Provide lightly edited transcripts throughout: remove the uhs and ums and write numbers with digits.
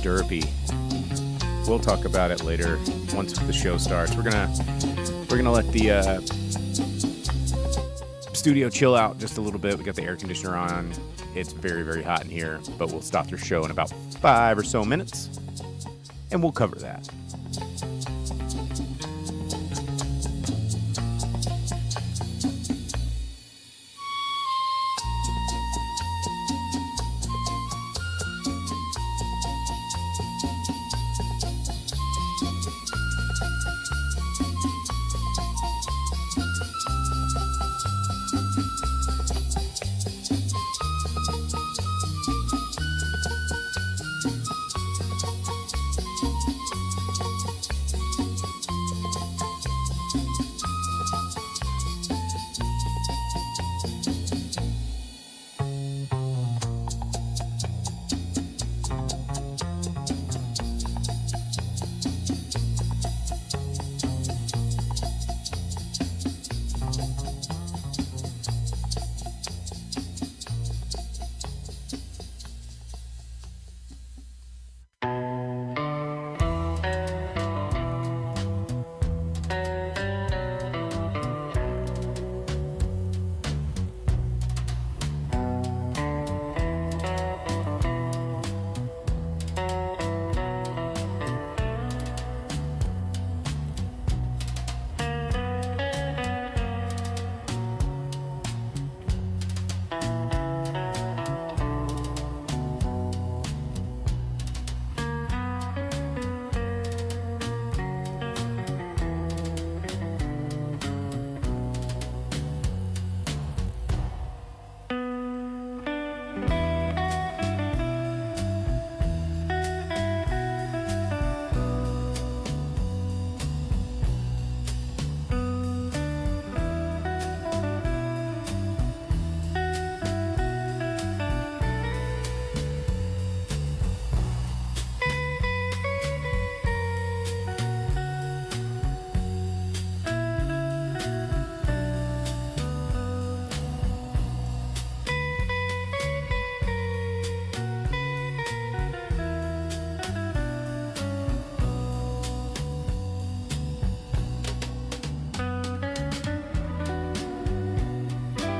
stirrupy. We'll talk about it later once the show starts. We're gonna let the studio chill out just a little bit. We got the air conditioner on. It's very, very hot in here, but we'll stop the show in about 5 or so minutes, and we'll cover that.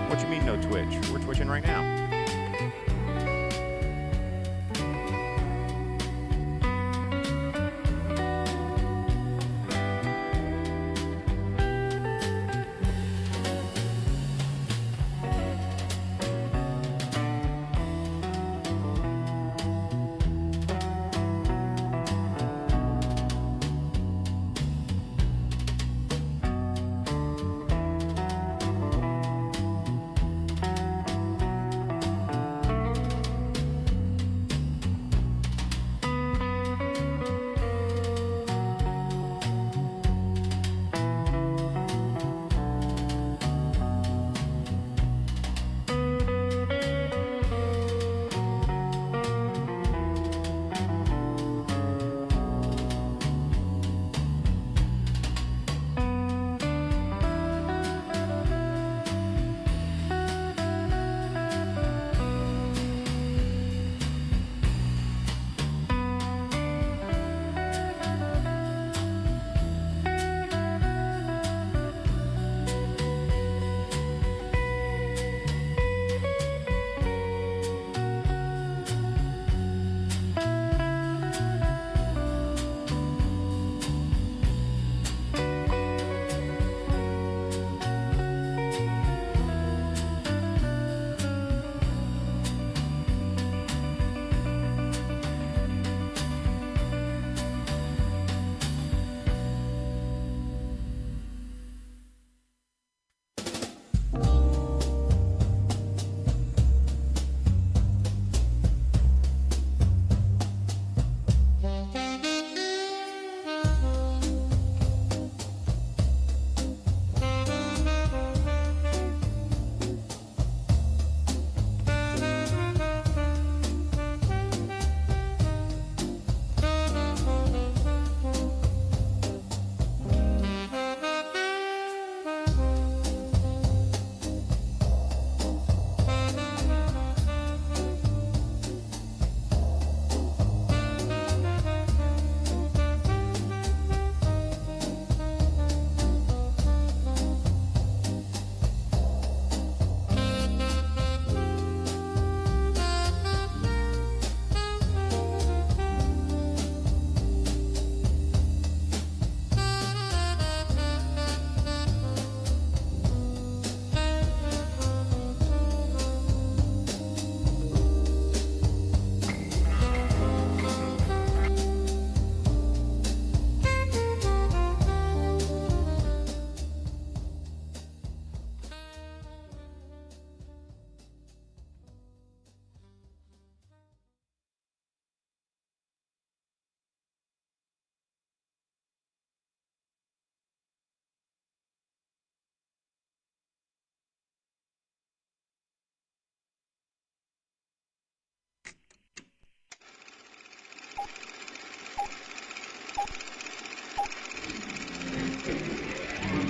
What you mean no Twitch? We're twitching right now.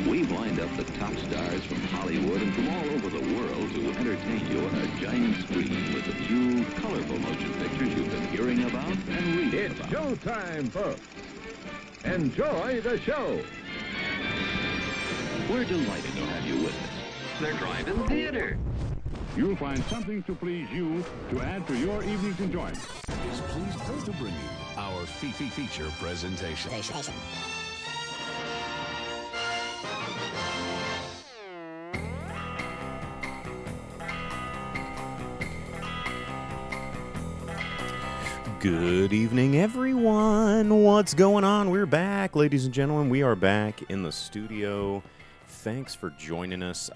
We've lined up the top stars from Hollywood and from all over the world to entertain you on a giant screen with the few colorful motion pictures you've been hearing about and reading It's about. showtime, folks. Enjoy the show. We're delighted to have you with us. They're driving theater. You'll find something to please you to add to your evening's enjoyment. Is pleased to bring you our feature presentation. Good evening, everyone. What's going on? We're back, ladies and gentlemen. We are back in the studio. Thanks for joining us.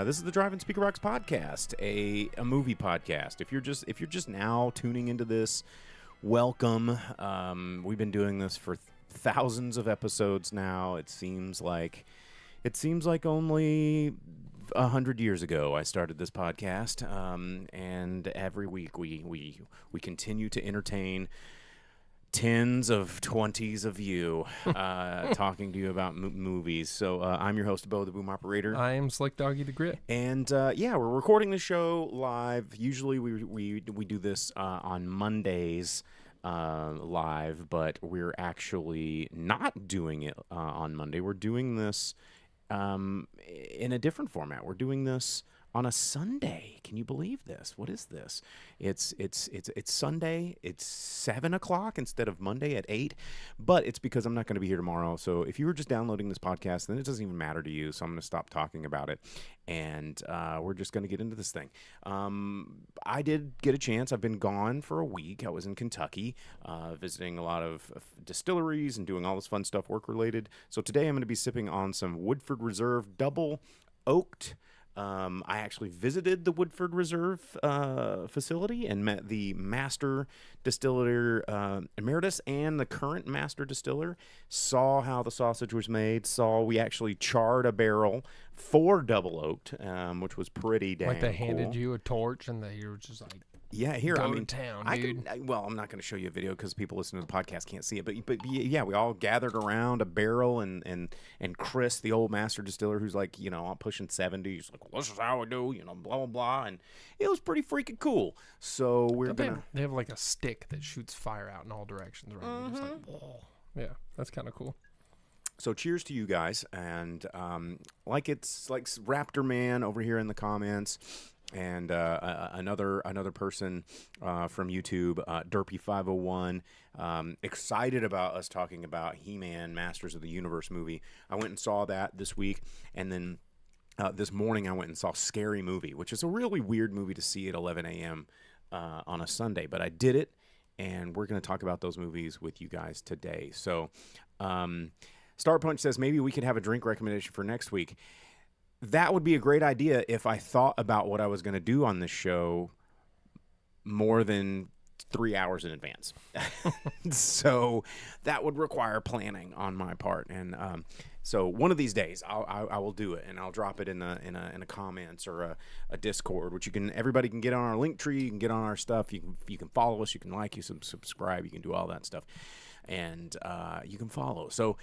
This is the Drive-In Speaker Box podcast, a movie podcast. If you're just now tuning into this, welcome. We've been doing this for thousands of episodes now. It seems like only 100 years ago I started this podcast, and every week we continue to entertain tens of 20s of you talking to you about movies. So I'm your host, Bo the Boom Operator. I am Slick Doggy the Grit. And yeah, we're recording the show live. Usually we do this on Mondays live, but we're actually not doing it on Monday. We're doing this in a different format. We're doing this on a Sunday. Can you believe this? What is this? It's Sunday. It's 7 o'clock instead of Monday at 8. But it's because I'm not going to be here tomorrow. So if you were just downloading this podcast, then it doesn't even matter to you. So I'm going to stop talking about it, and we're just going to get into this thing. I did get a chance. I've been gone for a week. I was in Kentucky visiting a lot of distilleries and doing all this fun stuff work related. So today I'm going to be sipping on some Woodford Reserve Double Oaked. I actually visited the Woodford Reserve facility and met the master distiller emeritus and the current master distiller. Saw how the sausage was made. We actually charred a barrel for Double Oaked, which was pretty damn Like they cool. handed you a torch and you were just like, yeah, here, go I mean, to town, I dude. well, I'm not going to show you a video because people listening to the podcast can't see it. But yeah, we all gathered around a barrel, and Chris, the old master distiller, who's like, I'm pushing 70. He's like, well, this is how we do, blah blah blah, and it was pretty freaking cool. So They have like a stick that shoots fire out in all directions, right? You're just like, whoa. Yeah, that's kind of cool. So cheers to you guys, and it's like Raptor Man over here in the comments. And another person from YouTube, Derpy501, excited about us talking about He-Man Masters of the Universe movie. I went and saw that this week, and then this morning I went and saw Scary Movie, which is a really weird movie to see at 11 a.m. On a Sunday, but I did it, and we're going to talk about those movies with you guys today. So Star Punch says maybe we could have a drink recommendation for next week. That would be a great idea if I thought about what I was going to do on this show more than 3 hours in advance. So that would require planning on my part. And so one of these days I will do it, and I'll drop it in a comments or a Discord, which everybody can get on our link tree. You can get on our stuff. You can follow us. You can like, you can subscribe. You can do all that stuff, and you can follow. So.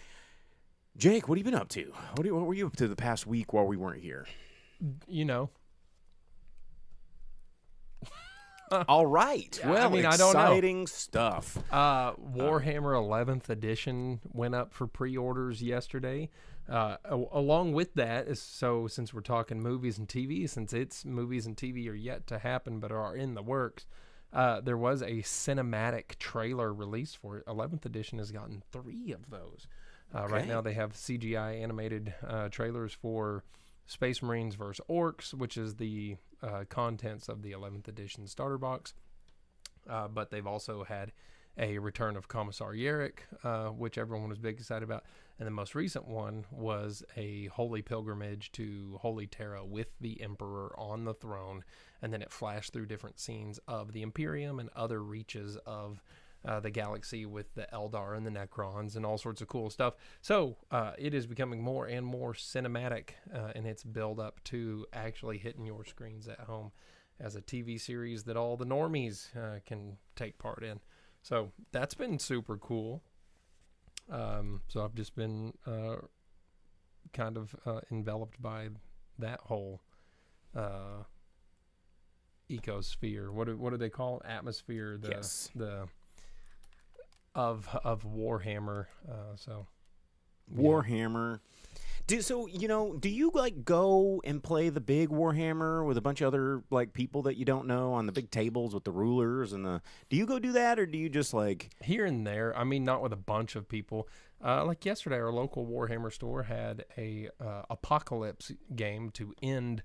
Jake, what have you been up to? What were you up to the past week while we weren't here? All right. Well, I don't know. Exciting stuff. Warhammer 11th edition went up for pre-orders yesterday. Along with that, since we're talking movies and TV, since it's movies and TV are yet to happen but are in the works, there was a cinematic trailer released for it. 11th edition has gotten 3 of those. Right now they have CGI animated trailers for Space Marines vs. Orcs, which is the contents of the 11th edition starter box. But they've also had a return of Commissar Yarrick, which everyone was big excited about. And the most recent one was a holy pilgrimage to Holy Terra with the Emperor on the throne. And then it flashed through different scenes of the Imperium and other reaches of the galaxy with the Eldar and the Necrons and all sorts of cool stuff. So it is becoming more and more cinematic in its build up to actually hitting your screens at home as a TV series that all the normies can take part in. So that's been super cool. So I've just been kind of enveloped by that whole ecosphere. What do they call it? Atmosphere? Yes. Of Warhammer. So Warhammer. Do you like go and play the big Warhammer with a bunch of other like people that you don't know on the big tables with the rulers and do you go do that, or do you just like here and there? I mean, not with a bunch of people. Like yesterday, our local Warhammer store had a apocalypse game to end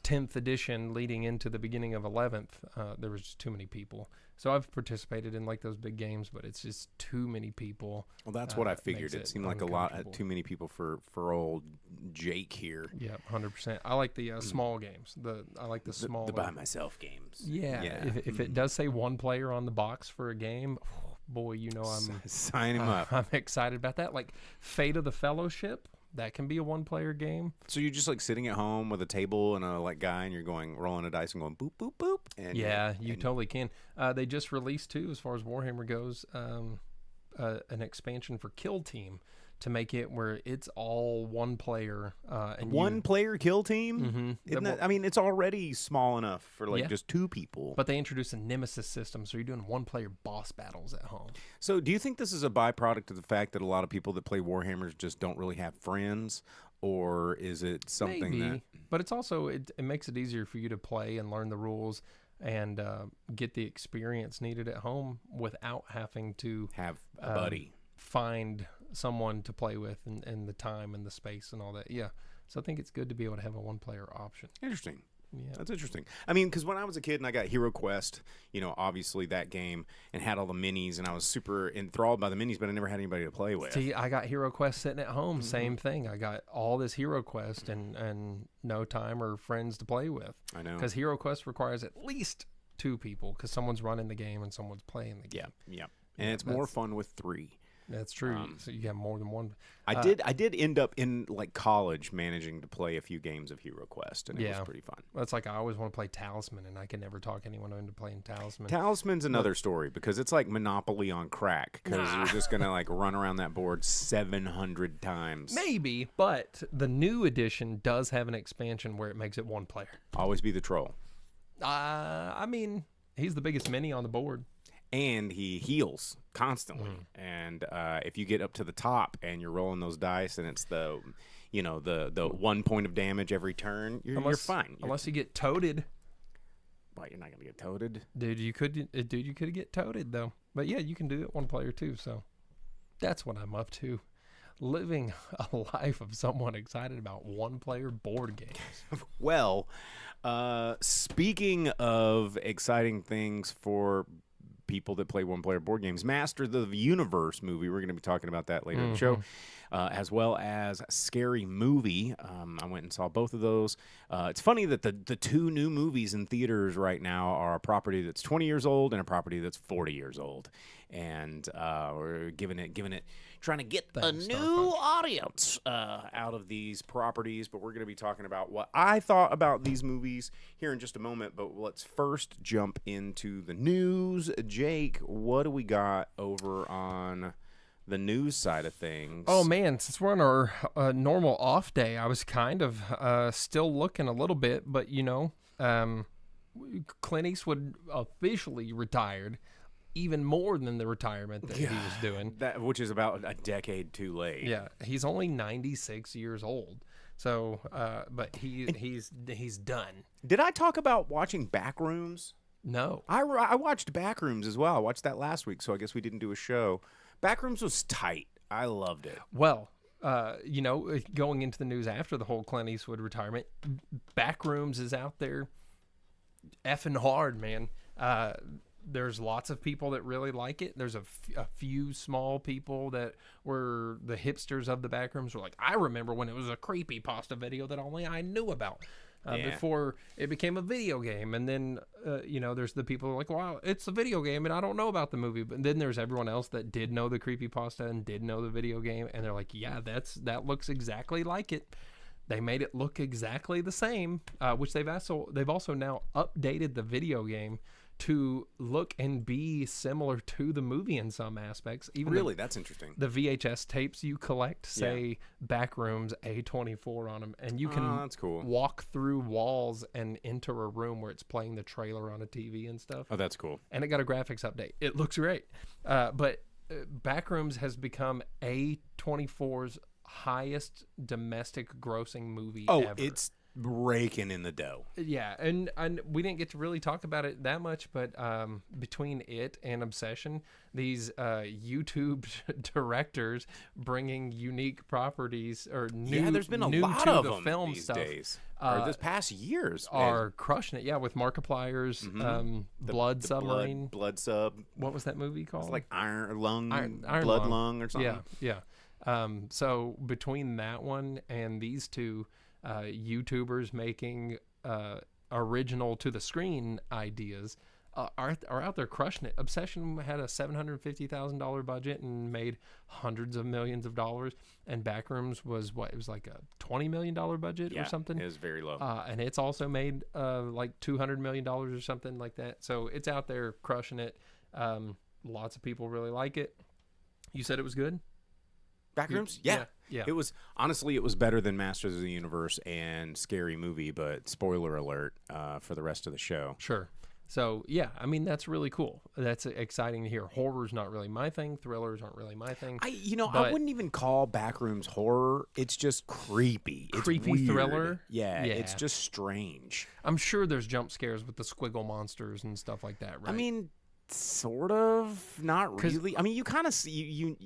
10th edition leading into the beginning of 11th. There was just too many people. So I've participated in like those big games, but it's just too many people. Well, that's what I figured. Makes It seemed like too many people for old Jake here. Yeah, 100%. I like the small games. I like the small. The by myself games. Yeah. If it does say one player on the box for a game, boy, I'm sign him up. I'm excited about that. Like Fate of the Fellowship. That can be a one-player game. So you're just like sitting at home with a table and a like guy, and you're rolling a dice and going boop boop boop. And you totally can. They just released too, as far as Warhammer goes, an expansion for Kill Team to make it where it's all one player. And player kill team. Mm-hmm. Isn't that, I mean, it's already small enough for like just two people. But they introduced a nemesis system, so you're doing one-player boss battles at home. So do you think this is a byproduct of the fact that a lot of people that play Warhammers just don't really have friends, or is it something Maybe, but it's also it makes it easier for you to play and learn the rules and get the experience needed at home without having to have a buddy, find someone to play with and the time and the space and all that. Yeah. So I think it's good to be able to have a one-player option. Interesting. Yeah. That's interesting. I mean, because when I was a kid and I got Hero Quest, obviously that game, and had all the minis, and I was super enthralled by the minis, but I never had anybody to play with. See, I got Hero Quest sitting at home. Mm-hmm. Same thing. I got all this Hero Quest and no time or friends to play with. I know. Because Hero Quest requires at least two people, because someone's running the game and someone's playing the game. Yeah. And it's more fun with three. That's true. So you have more than one. I did end up in like college managing to play a few games of Hero Quest, and it was pretty fun. That's like I always want to play Talisman, and I can never talk anyone into playing Talisman. Talisman's another story, because it's like Monopoly on crack, because you're just gonna like run around that board 700 times. Maybe, but the new edition does have an expansion where it makes it one player. Always be the troll. I mean, he's the biggest mini on the board. And he heals constantly. And if you get up to the top and you're rolling those dice, and it's the 1 point of damage every turn, you're fine. Unless you get toted. Well, you're not gonna get toted, dude. You could get toted though. But yeah, you can do it one player too. So that's what I'm up to. Living a life of someone excited about one-player board games. Well, speaking of exciting things for people that play one-player board games, Master of the Universe movie, we're going to be talking about that later in the show, as well as Scary Movie. I went and saw both of those. It's funny that the two new movies in theaters right now are a property that's 20 years old and a property that's 40 years old, and we're trying to get a new audience out of these properties. But we're going to be talking about what I thought about these movies here in just a moment. But let's first jump into the news. Jake, what do we got over on the news side of things? Oh man, since we're on our normal off day, I was kind of still looking a little bit, but Clint Eastwood officially retired. Even more than the retirement that he was doing. Which is about a decade too late. Yeah, he's only 96 years old. So, but he's done. Did I talk about watching Backrooms? No. I watched Backrooms as well. I watched that last week, so I guess we didn't do a show. Backrooms was tight. I loved it. Well, going into the news after the whole Clint Eastwood retirement, Backrooms is out there effing hard, man. There's lots of people that really like it. There's a few small people that were the hipsters of the Backrooms were like, I remember when it was a creepypasta video that only I knew about before it became a video game. And then, there's the people who are like, wow, it's a video game and I don't know about the movie. But then there's everyone else that did know the creepypasta and did know the video game. And they're like, yeah, that looks exactly like it. They made it look exactly the same, which they've also now updated the video game to look and be similar to the movie in some aspects. Even Really, that's interesting. the VHS tapes you collect say Backrooms A24 on them, and you can that's cool. walk through walls and enter a room where it's playing the trailer on a TV and stuff. Oh, that's cool. And it got a graphics update. It looks great. But Backrooms has become A24's highest domestic grossing movie ever. It's raking in the dough. Yeah, and we didn't get to really talk about it that much, but between it and Obsession, these YouTube directors bringing unique properties or new, There's been a new lot to of the them film these stuff days. Or this past years. are crushing it. Yeah, with Markiplier's Blood Submarine. Blood Sub. What was that movie called? It's like Iron Lung, Iron Blood Lung or something. Yeah. So between that one and these two YouTubers making original to the screen ideas are out there crushing it. Obsession had a $750,000 budget and made hundreds of millions of dollars, and Backrooms was what? It was like a $20 million budget or something. It was very low. And it's also made like $200 million or something like that. So it's out there crushing it. Lots of people really like it. You said it was good? Backrooms? Yeah. It was, honestly, it was better than Masters of the Universe and Scary Movie, but spoiler alert for the rest of the show. Sure. So, yeah, I mean, that's really cool. That's exciting to hear. Horror's not really my thing. Thrillers aren't really my thing. I wouldn't even call Backrooms horror. It's just creepy. It's Creepy weird. thriller? Yeah, Yeah. it's just strange. I'm sure there's jump scares with the squiggle monsters and stuff like that, right? I mean, sort of, not really. I mean, you kind of see you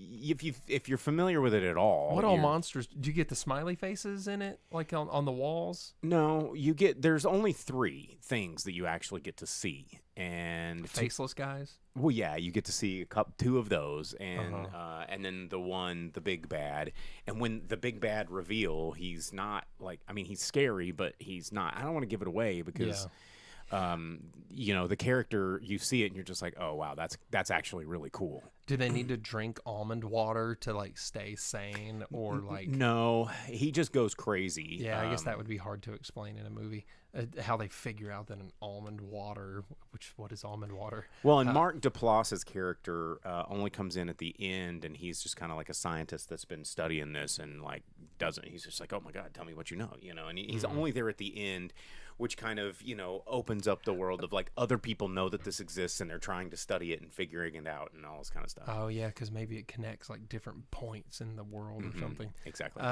if you're familiar with it at all. what all monsters? Do you get the smiley faces in it, like on the walls? No, there's only 3 things that you actually get to see, and Faceless guys? well, yeah, you get to see 2 of those, and then the big bad. And when the big bad reveal, he's not like, I mean, he's scary, but he's not. I don't want to give it away because. The character, you see it and you're just like, oh wow, that's actually really cool. Do they need to drink almond water to like stay sane, or like? No, he just goes crazy. Yeah, I guess that would be hard to explain in a movie. How they figure out that an almond water, what is almond water? Well, and Mark Duplass's character only comes in at the end, and he's just kind of like a scientist that's been studying this, and like he's just like, oh my god, tell me what you know, and he's only there at the end, which kind of opens up the world of like other people know that this exists and they're trying to study it and figuring it out and all this kind of stuff. Oh yeah, because maybe it connects like different points in the world or something. Exactly.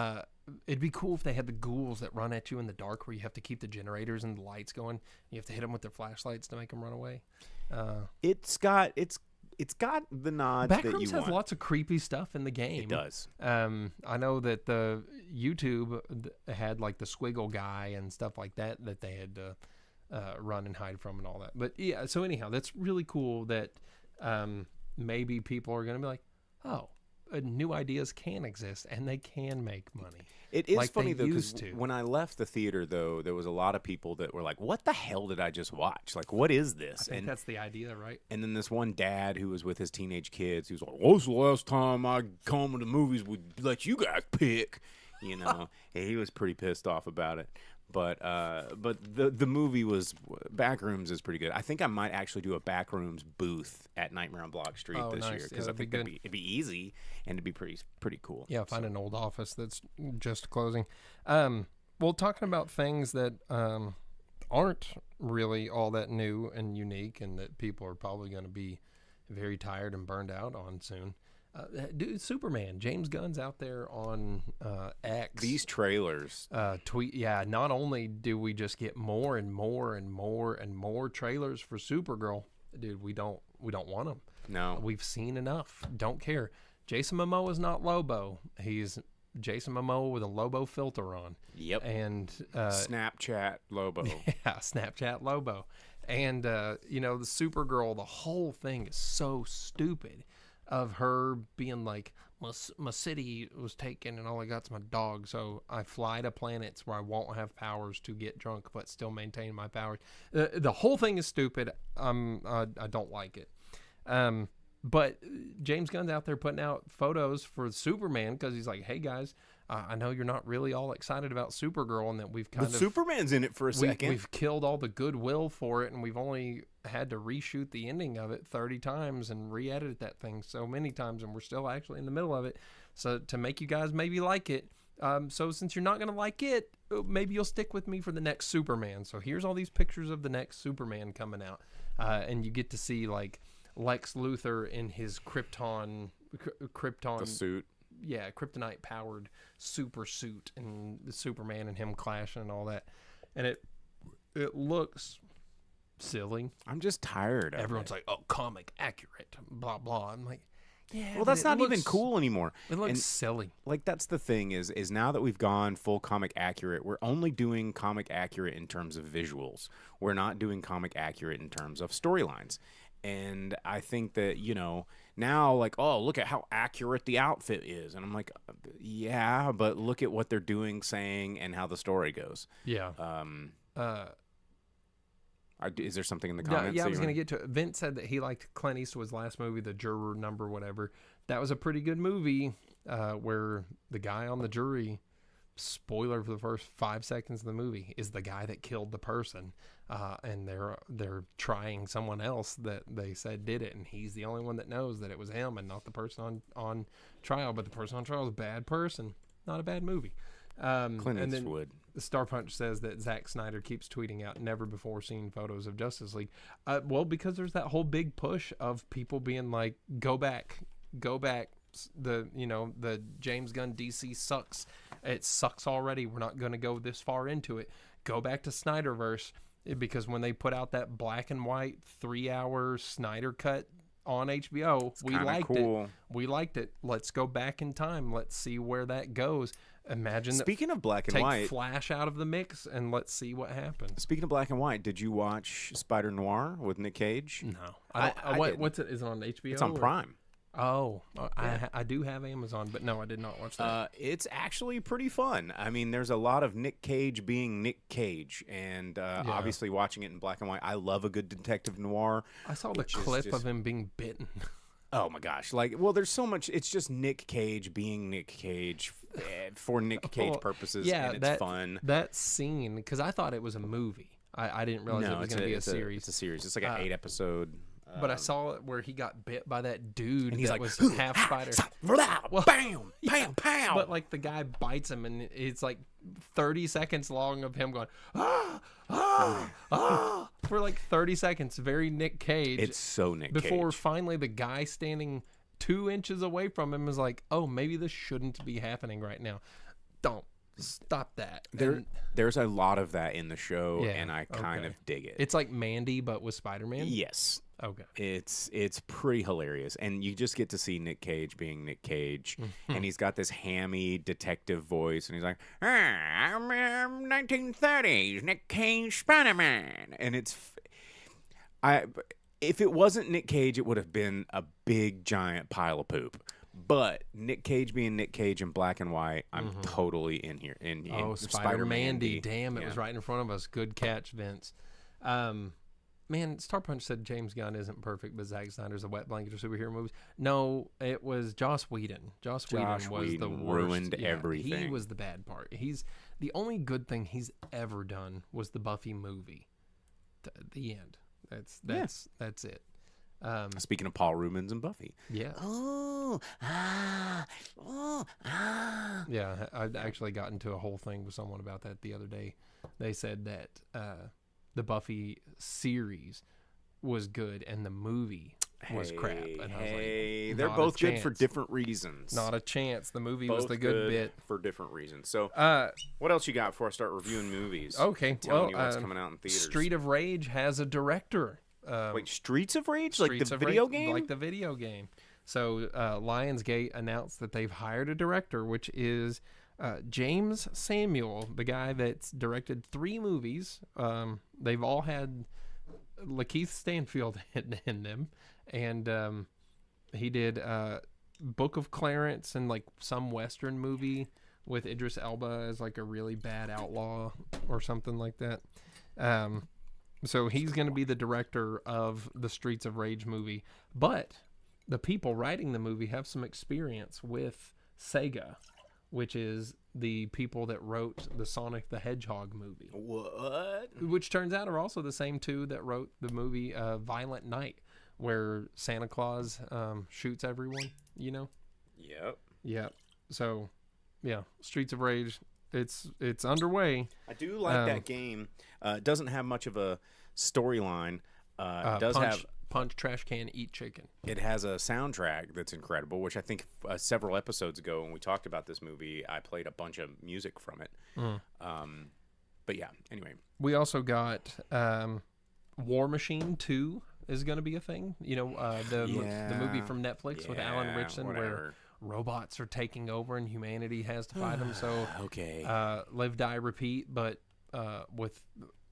It'd be cool if they had the ghouls that run at you in the dark, where you have to keep the generators and the lights going. You have to hit them with their flashlights to make them run away. It's got the nods that you Backrooms want. has lots of creepy stuff in the game. It does. I know that the YouTube had like the squiggle guy and stuff like that they had to run and hide from and all that. But yeah, so anyhow, that's really cool that maybe people are going to be like, oh, new ideas can exist and they can make money. It is like funny they though, because used to. when I left the theater, though, there was a lot of people that were like, "What the hell did I just watch? Like, what is this?" I think that's the idea, right? And then this one dad who was with his teenage kids, he was like, "What's the last time I come to the movies would let you guys pick?" And he was pretty pissed off about it. But the movie Backrooms is pretty good. I think I might actually do a Backrooms booth at Nightmare on Block Street this nice. year, because Yeah, I think it'd be easy and it'd be pretty cool. Yeah, find an old office that's just closing. Well, talking about things that aren't really all that new and unique, and that people are probably going to be very tired and burned out on soon. Dude, Superman, James Gunn's out there on X. These trailers. Tweet. Yeah, not only do we just get more and more and more and more trailers for Supergirl, dude, we don't want them. No. We've seen enough. Don't care. Jason Momoa is not Lobo. He's Jason Momoa with a Lobo filter on. Yep. And Snapchat Lobo. yeah, Snapchat Lobo. And the Supergirl, the whole thing is so stupid, of her being like, my city was taken and all I got's my dog, so I fly to planets where I won't have powers to get drunk but still maintain my powers. The whole thing is stupid. I don't like it. But James Gunn's out there putting out photos for Superman because he's like, hey guys, I know you're not really all excited about Supergirl, and that we've kind But Superman's in it for a second. We've killed all the goodwill for it, and we've only had to reshoot the ending of it 30 times and re-edit that thing so many times, and we're still actually in the middle of it. So to make you guys maybe like it. So since you're not going to like it, maybe you'll stick with me for the next Superman. So here's all these pictures of the next Superman coming out. And you get to see like Lex Luthor in his Krypton The suit. yeah, kryptonite powered super suit, and the Superman and him clashing and all that. And it looks silly. I'm just tired of Everyone's it. like, "Oh, comic accurate, blah blah." I'm like, yeah. Well, but that's it not even looks- cool anymore. It looks And, silly. like, that's the thing is now that we've gone full comic accurate, we're only doing comic accurate in terms of visuals. We're not doing comic accurate in terms of storylines. And I think that, now, like, oh, look at how accurate the outfit is. And I'm like, yeah, but look at what they're doing, saying, and how the story goes. Yeah. Is there something in the Yeah, comments? yeah, I that was you going to get to it. Vince said that he liked Clint Eastwood's last movie, The Juror Number, whatever. That was a pretty good movie where the guy on the jury, spoiler for the first 5 seconds of the movie, is the guy that killed the person. And they're trying someone else that they said did it. And he's the only one that knows that it was him and not the person on trial. But the person on trial is a bad person, not a bad movie. Clint and then Eastwood. Star Punch says that Zack Snyder keeps tweeting out never before seen photos of Justice League. Well, because there's that whole big push of people being like, go back. The James Gunn DC sucks. It sucks already. We're not going to go this far into it. Go back to Snyderverse, because when they put out that black and white 3-hour Snyder cut on HBO, we liked it. We liked it. Let's go back in time. Let's see where that goes. Imagine Speaking of black and take white, Flash out of the mix and let's see what happens. speaking of black and white, did you watch Spider Noir with Nick Cage? No, I didn't. what's it? Is it on HBO? It's on or- Prime. Oh, I do have Amazon, but no, I did not watch that. It's actually pretty fun. I mean, there's a lot of Nick Cage being Nick Cage, and obviously watching it in black and white. I love a good detective noir. I saw the which is clip just- of him being bitten. Oh my gosh! Well, there's so much. It's just Nick Cage being Nick Cage for Nick Cage Well, purposes, yeah, and it's that fun. That scene, because I thought it was a movie. I didn't realize it No, was it's going to be a it's series. It's a series. It's like an 8-episode. But I saw it where he got bit by that dude and he's that like, was half spider. Well, bam, bam, bam. But like the guy bites him, and it's like 30 seconds long of him going for like 30 seconds. Very Nick Cage. It's so Nick before Cage. finally the guy standing 2 inches away from him is like, oh, maybe this shouldn't be happening right now. Don't stop that. And There's a lot of that in the show, Yeah, and I kind okay. of dig it. it's like Mandy, but with Spider-Man. Yes. Okay. It's pretty hilarious, and you just get to see Nick Cage being Nick Cage, and he's got this hammy detective voice, and he's like, I'm 1930s Nick Cage Spider-Man, and if it wasn't Nick Cage, it would have been a big giant pile of poop. But Nick Cage being Nick Cage in black and white, I'm totally in here. In Oh, Spider-Mandy. Damn, it was right in front of us. Good catch, Vince. Man, Star Punch said James Gunn isn't perfect, but Zack Snyder's a wet blanket of superhero movies. No, it was Joss Whedon. Joss Whedon was the Whedon worst. ruined Yeah, everything. He was the bad part. He's the only good thing he's ever done was the Buffy movie. The end. That's it. Speaking of Paul Rubens and Buffy. Yeah. Yeah, I actually got into a whole thing with someone about that the other day. They said that the Buffy series was good and the movie was crap. And I was like, They're not a both good for chance. different reasons. Not a chance. The movie both was the good bit. for different reasons. So, Uh, what else you got before I start reviewing movies? okay. Telling Well, you what's coming out in theaters. Street of Rage has a director. Wait, Streets of Rage, like Streets the of video Rage, game? like the video game. So Lionsgate announced that they've hired a director, which is James Samuel, the guy that's directed 3 movies. They've all had Lakeith Stanfield in them, and he did Book of Clarence and like some Western movie with Idris Elba as like a really bad outlaw or something like that. So he's going to be the director of the Streets of Rage movie. But the people writing the movie have some experience with Sega, which is the people that wrote the Sonic the Hedgehog movie. What? Which turns out are also the same two that wrote the movie Violent Night, where Santa Claus shoots everyone, you know? Yep. Yeah. So, yeah, Streets of Rage, it's underway. I do like that game. It doesn't have much of a storyline. It does Punch Trash Can Eat Chicken. It has a soundtrack that's incredible, which I think several episodes ago when we talked about this movie, I played a bunch of music from it. But yeah, anyway. We also got War Machine 2 is going to be a thing. You know, the movie from Netflix with Alan Ritchson where robots are taking over and humanity has to fight them. So, okay. Live, Die, Repeat, but with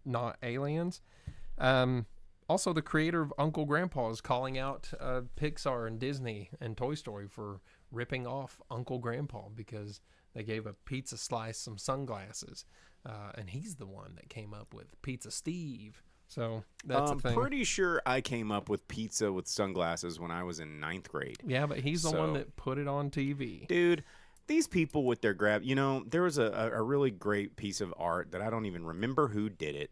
not aliens. Also, the creator of Uncle Grandpa is calling out Pixar and Disney and Toy Story for ripping off Uncle Grandpa because they gave a pizza slice some sunglasses. And he's the one that came up with Pizza Steve. So that's a thing. I'm pretty sure I came up with pizza with sunglasses when I was in 9th grade. Yeah, but he's the one that put it on TV. Dude, these people with their there was a really great piece of art that I don't even remember who did it.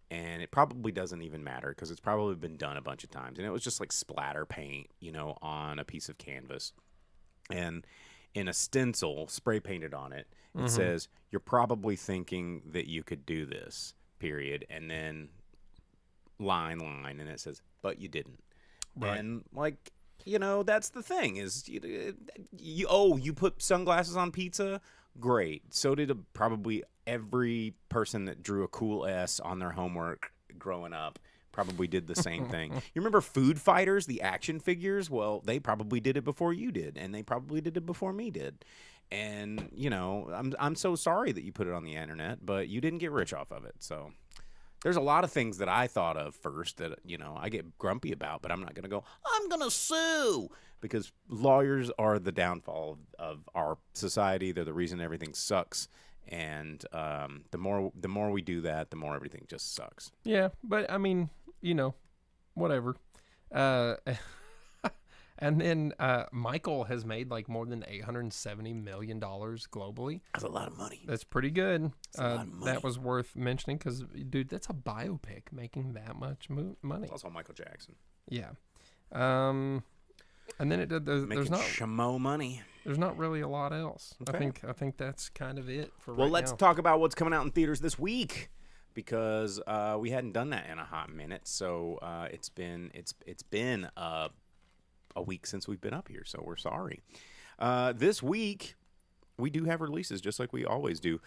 And it probably doesn't even matter because it's probably been done a bunch of times. And it was just like splatter paint, on a piece of canvas. And in a stencil, spray painted on it, it says, "You're probably thinking that you could do this, period." And then line, and it says, "But you didn't." Right. And that's the thing is, you put sunglasses on pizza? Great. So did probably every person that drew a cool S on their homework growing up probably did the same thing. You remember Food Fighters, the action figures? Well, they probably did it before you did, and they probably did it before me did. And, I'm so sorry that you put it on the internet, but you didn't get rich off of it. So there's a lot of things that I thought of first that, I get grumpy about, but I'm not going to go, I'm going to sue. Because lawyers are the downfall of our society. They're the reason everything sucks. And the more we do that, the more everything just sucks. Yeah, but I mean, whatever. And then Michael has made like more than $870 million globally. That's a lot of money. That's pretty good. That's a lot of money. That was worth mentioning because, dude, that's a biopic making that much money. It's also Michael Jackson. Yeah. And then there's not Shamo money. There's not really a lot else. Okay. I think that's kind of it for Well, right let's now. talk about what's coming out in theaters this week because we hadn't done that in a hot minute. So it's been a week since we've been up here. So we're sorry. This week we do have releases just like we always do.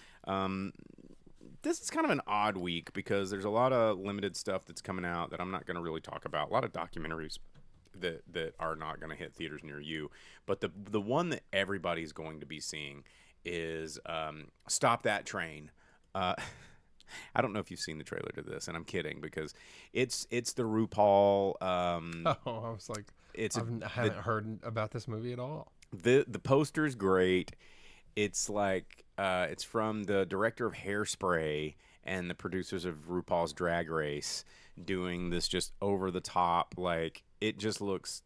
This is kind of an odd week because there's a lot of limited stuff that's coming out that I'm not going to really talk about. A lot of documentaries that are not going to hit theaters near you. But the one that everybody's going to be seeing is Stop That Train. I don't know if you've seen the trailer to this, and I'm kidding because it's the RuPaul. I was like, I haven't heard about this movie at all. The poster's great. It's like it's from the director of Hairspray and the producers of RuPaul's Drag Race doing this just over the top. Like it just looks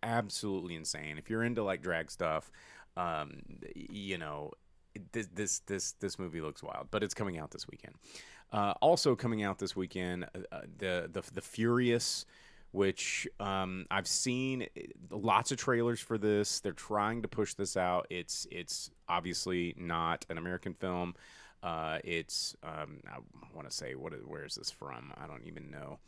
absolutely insane. If you're into like drag stuff, this movie looks wild. But it's coming out this weekend. Also coming out this weekend, the Furious, which I've seen lots of trailers for this. They're trying to push this out. It's obviously not an American film. I want to say, where is this from? I don't even know.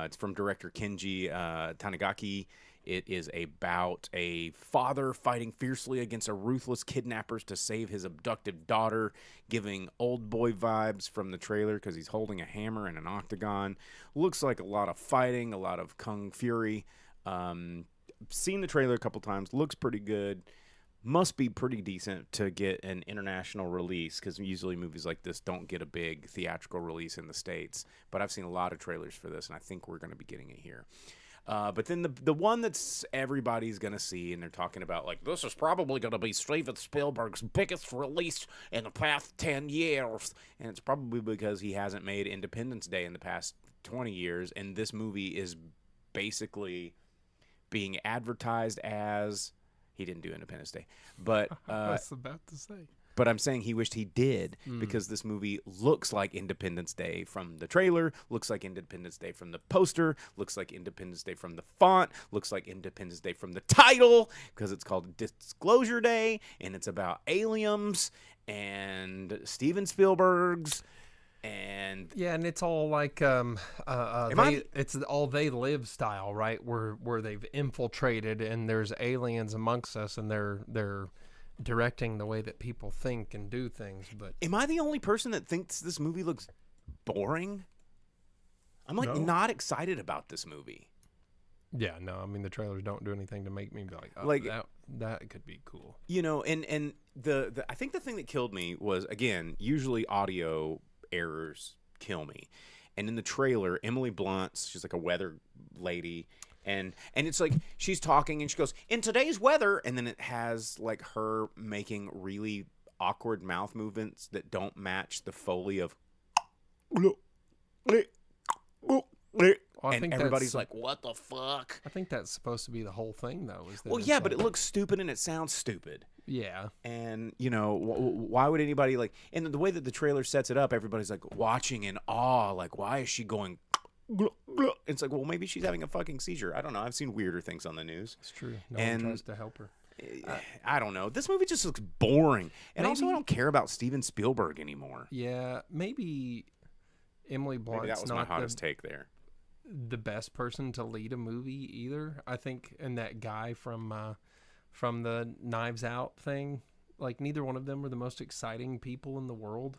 It's from director Kenji Tanigaki. It is about a father fighting fiercely against a ruthless kidnappers to save his abducted daughter, giving old boy vibes from the trailer because he's holding a hammer and an octagon. Looks like a lot of fighting, a lot of kung fury. Seen the trailer a couple times. Looks pretty good. Must be pretty decent to get an international release because usually movies like this don't get a big theatrical release in the States. But I've seen a lot of trailers for this, and I think we're going to be getting it here. But then the one that's everybody's going to see, and they're talking about, like, this is probably going to be Steven Spielberg's biggest release in the past 10 years. And it's probably because he hasn't made Independence Day in the past 20 years, and this movie is basically being advertised as... He didn't do Independence Day, but I was about to say But I'm saying he wished he did Hmm. because this movie looks like Independence Day from the trailer, looks like Independence Day from the poster, looks like Independence Day from the font, looks like Independence Day from the title because it's called Disclosure Day and it's about aliens and Steven Spielberg's and Yeah, and it's all like it's all they live style, right? Where they've infiltrated and there's aliens amongst us and they're directing the way that people think and do things. But am I the only person that thinks this movie looks boring? I'm like No. not excited about this movie. yeah, no, I mean the trailers don't do anything to make me be like, oh, Like- that could be cool. You know, and the I think the thing that killed me was, again, usually audio errors kill me. And in the trailer, Emily Blunt, she's like a weather lady, and it's like she's talking and she goes, "In today's weather," and then it has like her making really awkward mouth movements that don't match the Foley of I and think everybody's that's- like, "What the fuck?" I think that's supposed to be the whole thing, though. Is that Well, it's yeah, but it like- looks stupid and it sounds stupid. yeah. And, you know, why would anybody, like, and the way that the trailer sets it up, everybody's, like, watching in awe. Like, why is she going, it's like, well, maybe she's having a fucking seizure. I don't know. I've seen weirder things on the news. It's true. No And- one tries to help her. I don't know. This movie just looks boring. And also, I Maybe- don't care about Steven Spielberg anymore. Yeah, maybe Emily Maybe Blunt's that was my not hottest take there. the best person to lead a movie either. I think, and that guy from the Knives Out thing, like neither one of them were the most exciting people in the world.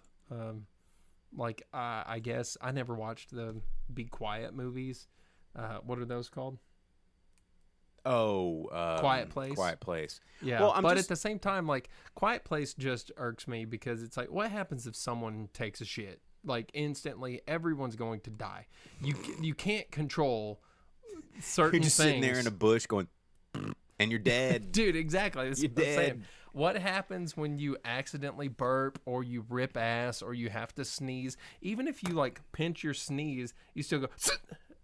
Like I guess I never watched the Be Quiet movies. What are those called? Oh, Quiet Place? Quiet Place. Yeah, Well, I'm but just- at the same time, like Quiet Place just irks me because it's like, what happens if someone takes a shit? Like instantly, everyone's going to die. You can't control certain You're just things. sitting there in a bush going, and you're dead. Dude, exactly. That's You're what I'm saying. dead. What happens when you accidentally burp or you rip ass or you have to sneeze? Even if you like pinch your sneeze, you still go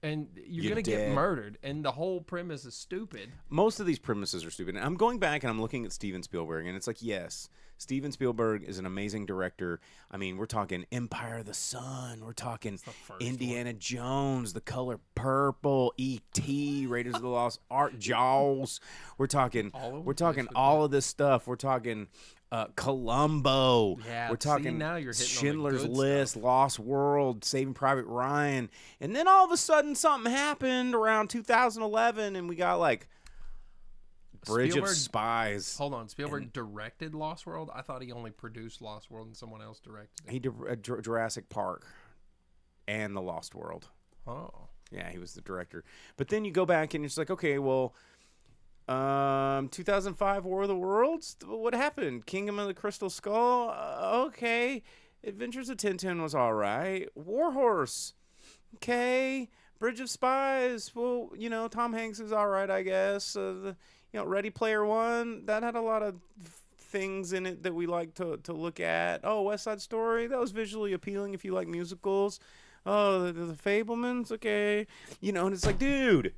and you're You're gonna get dead. murdered. And the whole premise is stupid. Most of these premises are stupid. And I'm going back and I'm looking at Steven Spielberg, and it's like, yes, Steven Spielberg is an amazing director. I mean, we're talking Empire of the Sun. We're talking first Indiana Jones, The Color Purple, E.T., Raiders of the Lost Ark, Jaws. We're talking All over we're the talking place with all of this stuff. We're talking Columbo. Yeah, we're see, talking now you're hitting on the Schindler's good List, stuff. Lost World, Saving Private Ryan. And then all of a sudden something happened around 2011 and we got like Bridge Spielberg- of Spies. Hold on, Spielberg directed Lost World? I thought he only produced Lost World and someone else directed it. He did Jurassic Park and The Lost World. Oh. Yeah, he was the director. But then you go back and it's like, okay, well, 2005 War of the Worlds? What happened? Kingdom of the Crystal Skull? Okay. Adventures of Tintin was all right. Warhorse? Okay. Bridge of Spies? Well, you know, Tom Hanks is all right, I guess. Ready Player One? That had a lot of things in it that we like to look at. Oh, West Side Story? That was visually appealing if you like musicals. Oh, the Fablemans? Okay. You know, and it's like, dude,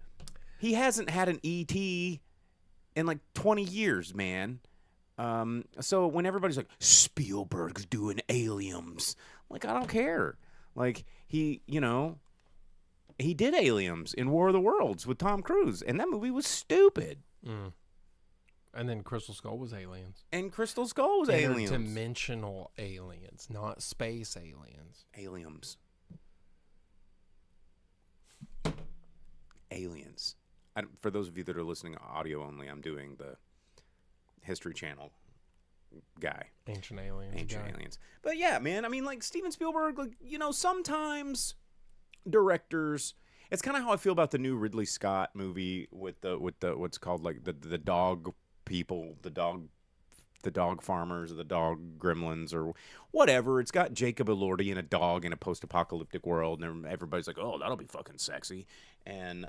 he hasn't had an E.T. in like 20 years, man. So when everybody's like, Spielberg's doing Aliens, I'm like, I don't care. Like, he did Aliens in War of the Worlds with Tom Cruise, and that movie was stupid. And then Crystal Skull was aliens. And Crystal Skull was Aliens. Interdimensional aliens, not space aliens. Aliens. Aliens. For those of you that are listening audio only, I'm doing the History Channel guy. Ancient aliens. Ancient guy. Aliens. But yeah, man, I mean, like Steven Spielberg, like, you know, sometimes directors, it's kind of how I feel about the new Ridley Scott movie with the what's called like the dog people, the dog farmers or the dog gremlins or whatever. It's got Jacob Elordi and a dog in a post-apocalyptic world, and everybody's like, "Oh, that'll be fucking sexy." And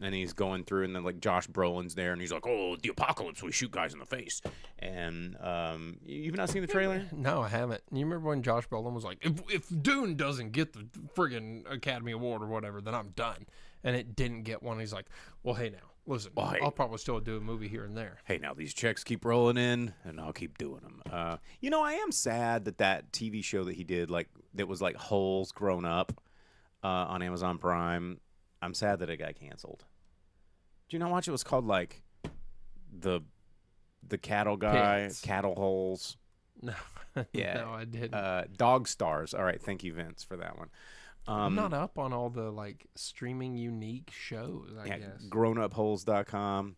he's going through, and then like Josh Brolin's there, and he's like, "Oh, the apocalypse, we shoot guys in the face." And you've not seen the trailer? No, I haven't. You remember when Josh Brolin was like, if Dune doesn't get the friggin' Academy Award or whatever, then I'm done. And it didn't get one. He's like, well, hey now, Listen, Well, hey. I'll probably still do a movie here and there. Hey, now these checks keep rolling in, and I'll keep doing them. I am sad that TV show that he did, like that was like Holes Grown Up, on Amazon Prime. I'm sad that it got canceled. Did you not watch it? It was called like the cattle guy, Pits. Cattle Holes. No, Yeah. no, I didn't. Dog Stars. All right, thank you, Vince, for that one. I'm not up on all the like streaming unique shows. I guess. grownupholes.com.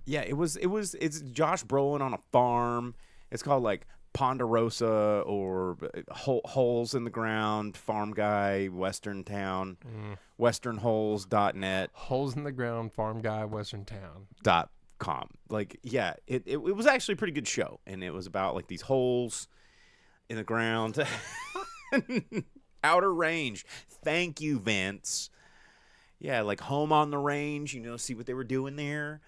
It's Josh Brolin on a farm. It's called like Ponderosa or Holes in the Ground, Farm Guy, Western Town, westernholes.net. Holes in the Ground, Farm Guy, Western Town. .com. Like, yeah, it was actually a pretty good show, and it was about like these holes in the ground. Outer Range. Thank you, Vince. Yeah, like Home on the Range, see what they were doing there.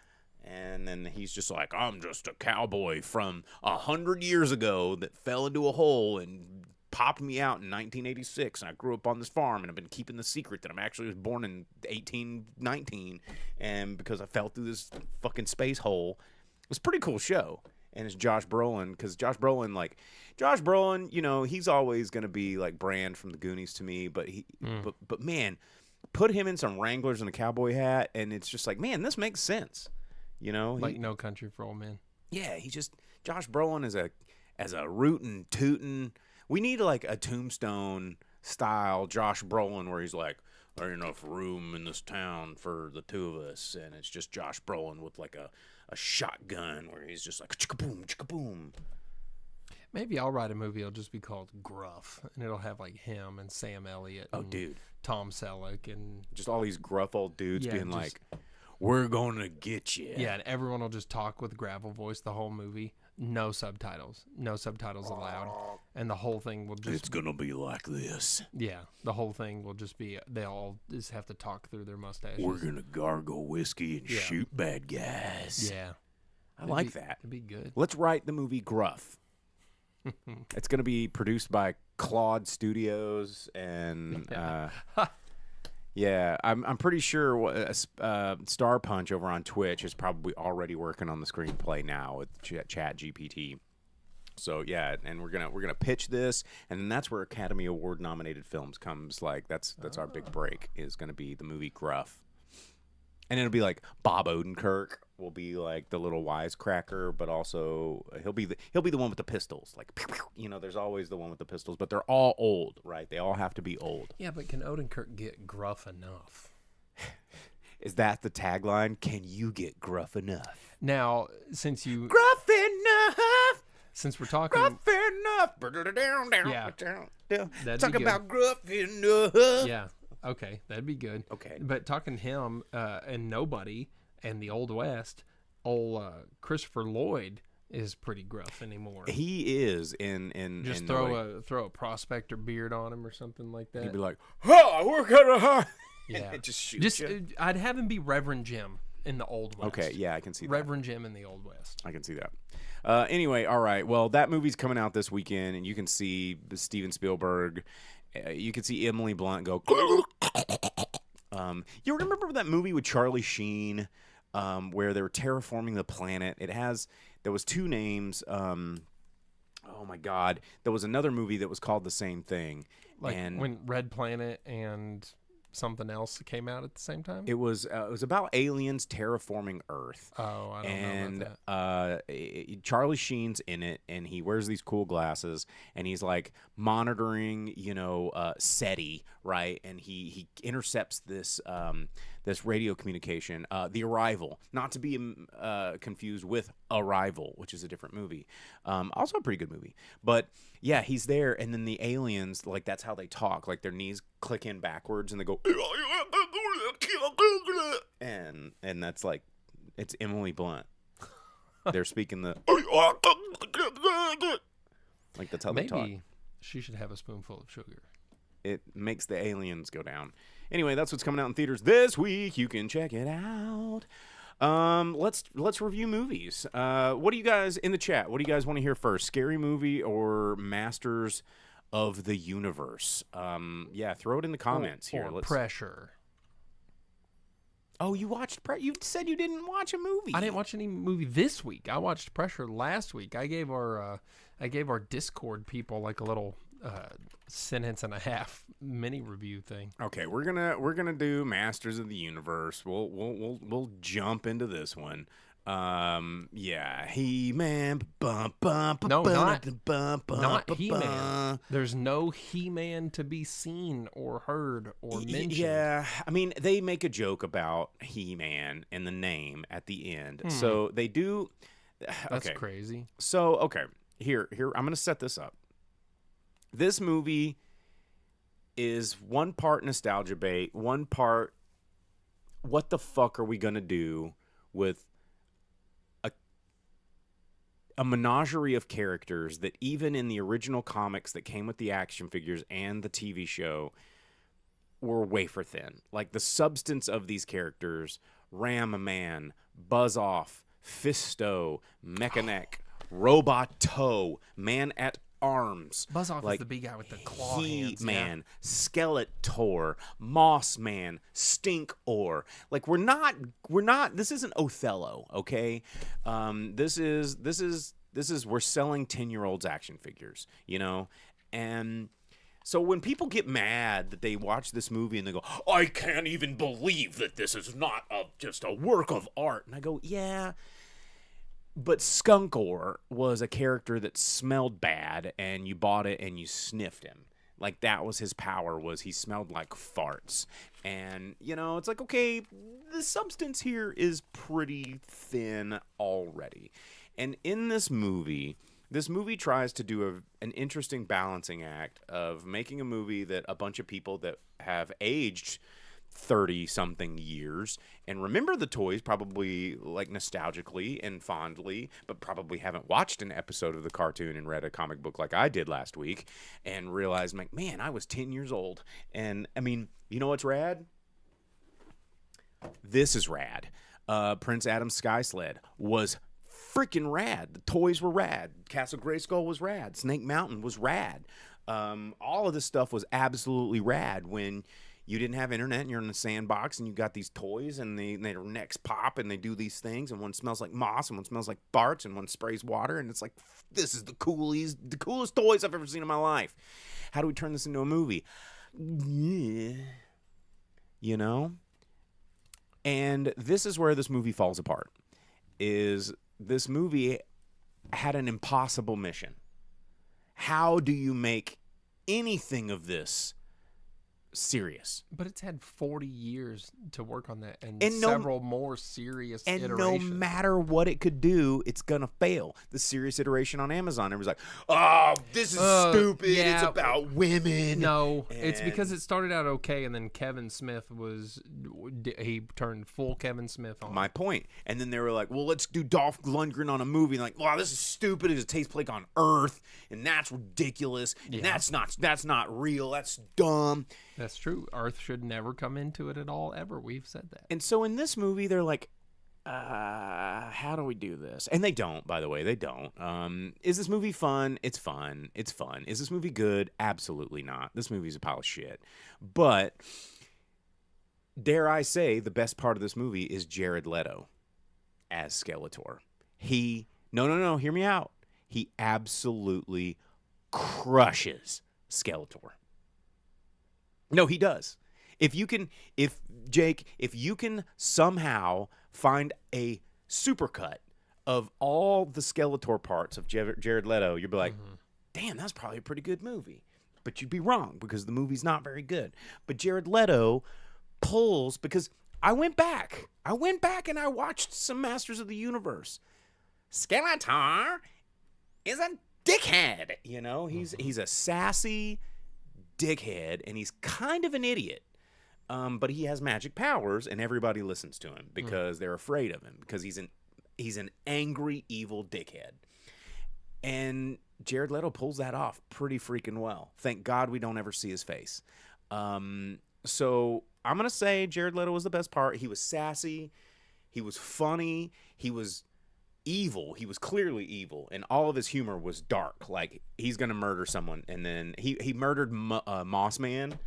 And then he's just like, I'm just a cowboy from 100 years ago that fell into a hole and popped me out in 1986. And I grew up on this farm, and I've been keeping the secret that I'm actually was born in 1819. And because I fell through this fucking space hole. It was a pretty cool show. And it's Josh Brolin, because Josh Brolin, he's always going to be like Brand from the Goonies to me. But but man, put him in some Wranglers and a cowboy hat, and it's just like, man, this makes sense. Like No Country for Old Men. Yeah, Josh Brolin as a rootin' tootin'. We need like a Tombstone style Josh Brolin where he's like, there ain't enough room in this town for the two of us, and it's just Josh Brolin with like a shotgun where he's just like chicka-boom, chicka-boom. Maybe I'll write a movie. It'll just be called Gruff, and it'll have like him and Sam Elliott. Oh, and dude. Tom Selleck and Just all these gruff old dudes Yeah, being just- like, we're going to get you. yeah, and everyone will just talk with gravel voice the whole movie. No subtitles allowed, and the whole thing will just It's going to be like this. the whole thing will just be they all just have to talk through their mustaches. We're going to gargle whiskey and Yeah. shoot bad guys. Yeah, I like that. It'd be good. Let's write the movie Gruff. It's going to be produced by Claude Studios, and I'm pretty sure Star Punch over on Twitch is probably already working on the screenplay now with Chat GPT. So yeah, and we're gonna pitch this, and then that's where Academy Award nominated films comes. Like that's our big break is gonna be the movie Gruff. And it'll be like Bob Odenkirk will be like the little wisecracker, but also he'll be the one with the pistols. Like, pew, pew. There's always the one with the pistols, but they're all old, right? They all have to be old. Yeah, but can Odenkirk get gruff enough? Is that the tagline? Can you get gruff enough? Now, since you Gruff enough. since we're talking Gruff enough. Yeah. That'd Talk be good. about gruff enough. yeah, okay, that'd be good. Okay. But talking him and Nobody and the Old West, old Christopher Lloyd is pretty gruff anymore. He is in Just in throw a prospector beard on him or something like that. He'd be like, "Ha, we're gonna ha." yeah, It just shoots you. I'd have him be Reverend Jim in the Old West. Okay, yeah, I can see that. Reverend Jim in the Old West. I can see that. Anyway, all right. Well, that movie's coming out this weekend, and you can see Steven Spielberg. You can see Emily Blunt go. You remember that movie with Charlie Sheen, where they were terraforming the planet? There was two names. Oh my God! There was another movie that was called the same thing. Like and when Red Planet and something else came out at the same time. it was about aliens terraforming Earth. Oh, I don't And know about that. Charlie Sheen's in it, and he wears these cool glasses, and he's like monitoring, SETI, right? And he intercepts this this radio communication, The Arrival, not to be confused with Arrival, which is a different movie. Also a pretty good movie, but yeah, he's there, and then the aliens, like that's how they talk, like their knees click in backwards, and they go, and that's like, it's Emily Blunt. They're speaking the like that's how they talk. Maybe she should have a spoonful of sugar. It makes the aliens go down. Anyway, that's what's coming out in theaters this week. You can check it out. Let's review movies. What do you guys in the chat? What do you guys want to hear first? Scary Movie or Masters of the Universe? Yeah, throw it in the comments here. Or Pressure. Oh, you watched? You said you didn't watch a movie. I didn't watch any movie this week. I watched Pressure last week. I gave our Discord people like a little sentence and a half mini review thing. Okay, we're gonna do Masters of the Universe. We'll jump into this one. Yeah, He-Man. No, not He-Man. There's no He-Man to be seen or heard or mentioned. Yeah, I mean, they make a joke about He-Man in the name at the end. So they do. That's crazy. So, okay, here, I'm going to set this up. This movie is one part nostalgia bait, one part what the fuck are we going to do with a menagerie of characters that even in the original comics that came with the action figures and the TV show were wafer thin. Like the substance of these characters, Ram-Man, Buzz-Off, Fisto, Mechanic, Roboto, Man-at-Arms. Buzz-Off like is the big guy with the claw hands. He-Man, Skeletor, Moss-Man, Stink-Or. Like we're not, this isn't Othello, okay? This is we're selling 10-year-olds action figures, you know? And so when people get mad that they watch this movie and they go, I can't even believe that this is not just a work of art. And I go, yeah, but Skunkor was a character that smelled bad and you bought it and you sniffed him. Like that was his power, was he smelled like farts. And, you know, it's like, okay, the substance here is pretty thin already. And in this movie tries to do an interesting balancing act of making a movie that a bunch of people that have aged 30-something years and remember the toys probably like nostalgically and fondly, but probably haven't watched an episode of the cartoon and read a comic book like I did last week and realized, like, man, I was 10 years old. And, I mean, you know what's rad? This is rad. Prince Adam's Sky Sled was freaking rad. The toys were rad. Castle Grayskull was rad. Snake Mountain was rad. All of this stuff was absolutely rad when you didn't have internet and you're in the sandbox and you got these toys and their necks pop and they do these things and one smells like moss and one smells like farts and one sprays water and it's like, this is the coolest toys I've ever seen in my life. How do we turn this into a movie? You know? And this is where this movie falls apart. Is this movie had an impossible mission. How do you make anything of this serious? But it's had 40 years to work on that and no- several more serious And iterations. no matter what it could do, it's going to fail. The serious iteration on Amazon, it was like, oh, this is stupid. yeah. It's about women. No, it's And- because it started out okay, and then Kevin Smith he turned full Kevin Smith on. My point. And then they were like, well, let's do Dolph Lundgren on a movie. Like, wow, this is stupid. It takes place on Earth, and that's ridiculous. And that's not real. That's dumb. That's true. Earth should never come into it at all, ever. We've said that. And so in this movie, they're like, how do we do this? And they don't, by the way. They don't. Is this movie fun? It's fun. It's fun. Is this movie good? Absolutely not. This movie's a pile of shit. But dare I say, the best part of this movie is Jared Leto as Skeletor. No, hear me out. He absolutely crushes Skeletor. No, he does. If you can somehow find a supercut of all the Skeletor parts of Jared Leto, you'd be like, damn, that's probably a pretty good movie. But you'd be wrong because the movie's not very good. But Jared Leto pulls, because I went back and I watched some Masters of the Universe. Skeletor is a dickhead, you know? He's a sassy dickhead, and he's kind of an idiot. But he has magic powers, and everybody listens to him because they're afraid of him, because he's an angry, evil dickhead. And Jared Leto pulls that off pretty freaking well. Thank God we don't ever see his face. So I'm going to say Jared Leto was the best part. He was sassy. He was funny. He was evil. He was clearly evil, and all of his humor was dark. Like, he's gonna murder someone, and then he murdered Moss Man,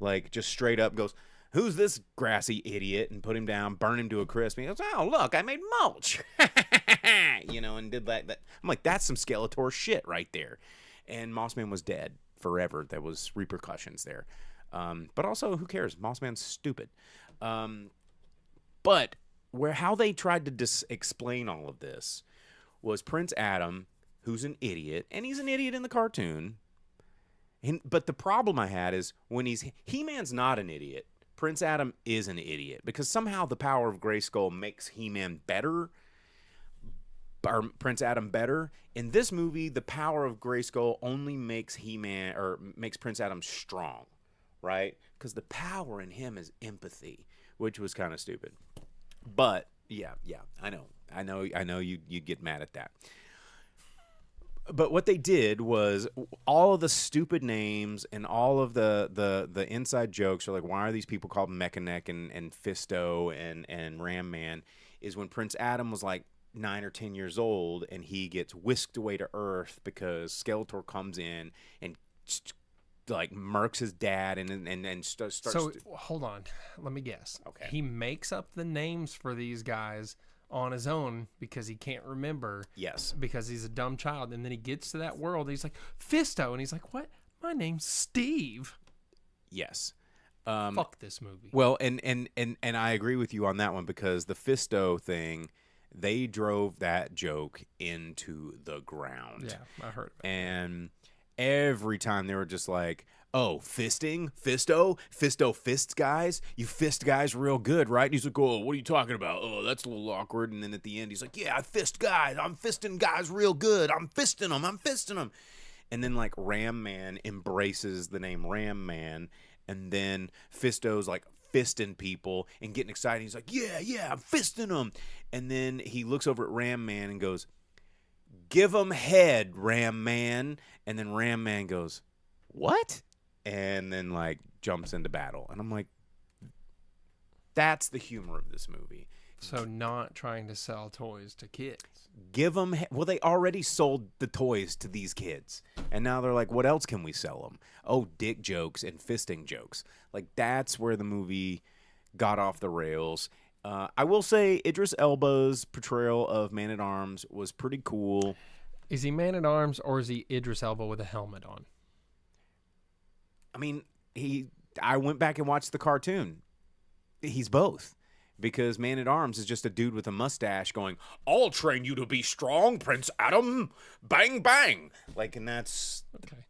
like, just straight up goes, who's this grassy idiot, and put him down, burn him to a crisp. And he goes, oh, look, I made mulch. And did that. I'm like, that's some Skeletor shit right there. And Mossman was dead forever. There was repercussions there. But also, who cares? Mossman's stupid. But how they tried to explain all of this was Prince Adam, who's an idiot, and he's an idiot in the cartoon. But the problem I had is when He-Man's not an idiot. Prince Adam is an idiot because somehow the power of Grayskull makes He-Man better, or Prince Adam better. In this movie, the power of Grayskull only makes He-Man, or makes Prince Adam strong, right? Because the power in him is empathy, which was kind of stupid. But yeah, I know you get mad at that. But what they did was all of the stupid names and all of the inside jokes are like, why are these people called Mechanic and Fisto and Ram Man, is when Prince Adam was like 9 or 10 years old and he gets whisked away to Earth because Skeletor comes in and like murks his dad and starts. So hold on, let me guess. Okay. He makes up the names for these guys on his own because he can't remember. Yes. Because he's a dumb child, and then he gets to that world. And he's like Fisto, and he's like, "What? My name's Steve." Yes. Fuck this movie. Well, and I agree with you on that one because the Fisto thing, they drove that joke into the ground. Yeah, I heard it. And every time they were just like, oh, fisting? Fisto fists guys? You fist guys real good, right? And he's like, oh, what are you talking about? Oh, that's a little awkward. And then at the end, he's like, yeah, I fist guys. I'm fisting guys real good. I'm fisting them. And then, like, Ram Man embraces the name Ram Man. And then Fisto's, like, fisting people and getting excited. He's like, yeah, I'm fisting them. And then he looks over at Ram Man and goes, give him head, Ram Man. And then Ram Man goes, what? And then, like, jumps into battle. And I'm like, that's the humor of this movie. So not trying to sell toys to kids. Give them, well, they already sold the toys to these kids. And now they're like, what else can we sell them? Oh, dick jokes and fisting jokes. Like, that's where the movie got off the rails. I will say Idris Elba's portrayal of Man-at-Arms was pretty cool. Is he Man-at-Arms or is he Idris Elba with a helmet on? I mean, I went back and watched the cartoon. He's both. Because Man-at-Arms is just a dude with a mustache going, I'll train you to be strong, Prince Adam. Bang, bang. Like, and that's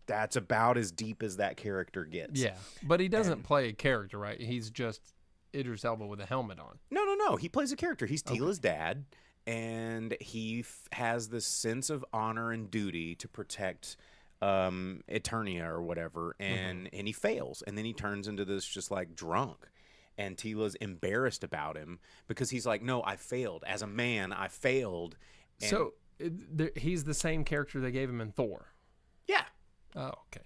about as deep as that character gets. Yeah, but he doesn't play a character, right? He's just Idris Elba with a helmet on. No. He plays a character. He's Tila's dad, and he has this sense of honor and duty to protect Eternia or whatever, and he fails. And then he turns into this just, like, drunk. And Tila's embarrassed about him because he's like, no, I failed. As a man, I failed. And so he's the same character they gave him in Thor. yeah. Oh, okay.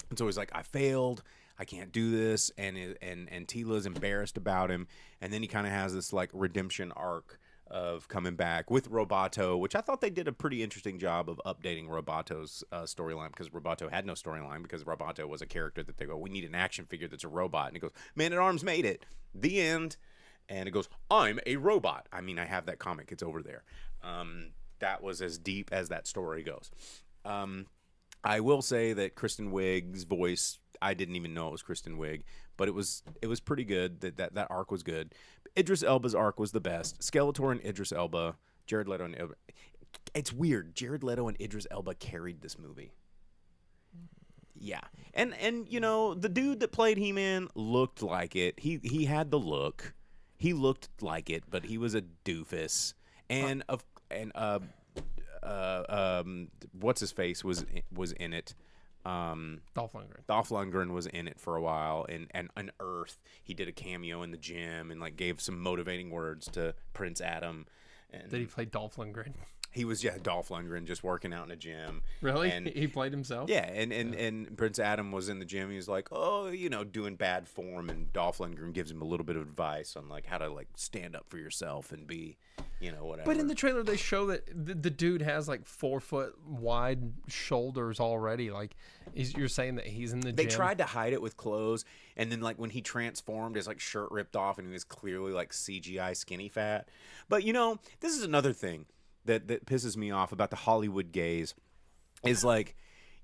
And so he's like, I failed. I can't do this. And Tila's embarrassed about him. And then he kind of has this, like, redemption arc of coming back with Roboto, which I thought they did a pretty interesting job of updating Roboto's storyline, because Roboto had no storyline, because Roboto was a character that they go, we need an action figure that's a robot. And he goes, Man-at-Arms made it. The end. And it goes, I'm a robot. I mean, I have that comic. It's over there. That was as deep as that story goes. I will say that Kristen Wiig's voice, I didn't even know it was Kristen Wiig, but it was pretty good. That arc was good. Idris Elba's arc was the best. Skeletor and Idris Elba, Jared Leto and Elba. It's weird. Jared Leto and Idris Elba carried this movie. Yeah. And you know, the dude that played He-Man looked like it. He had the look. He looked like it, but he was a doofus. And what's his face was in it. Dolph Lundgren. Dolph Lundgren was in it for a while, and on Earth he did a cameo in the gym and, like, gave some motivating words to Prince Adam. And Did he play Dolph Lundgren? He was Dolph Lundgren just working out in a gym. Really? And He played himself? yeah, and Prince Adam was in the gym. He was like, oh, doing bad form, and Dolph Lundgren gives him a little bit of advice on like how to like stand up for yourself and be, whatever. But in the trailer, they show that the dude has like 4 foot wide shoulders already. Like, you're saying that he's in the They gym. tried to hide it with clothes, and then like when he transformed, his like shirt ripped off, and he was clearly like CGI skinny fat. But this is another thing that pisses me off about the Hollywood gays, is like,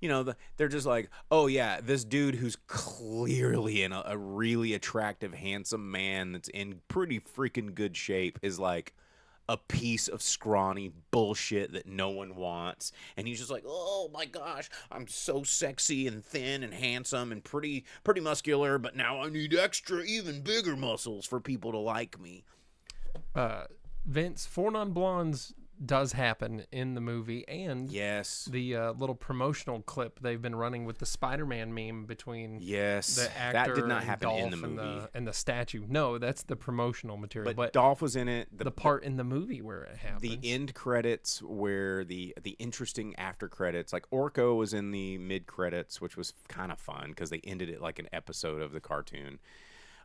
they're just like, oh yeah, this dude who's clearly in a really attractive, handsome man that's in pretty freaking good shape is like a piece of scrawny bullshit that no one wants, and he's just like, oh my gosh, I'm so sexy and thin and handsome and pretty muscular, but now I need extra, even bigger muscles for people to like me. Vince, Four Non-Blondes does happen in the movie, and Yes. the little promotional clip they've been running with the Spider-Man meme between Yes. the actor That did not and happen in the Dolph movie. and the statue. No, that's the promotional material. But But Dolph was in it. the part in the movie where it happens. The end credits, where the interesting after credits, like Orko was in the mid credits, which was kind of fun because they ended it like an episode of the cartoon.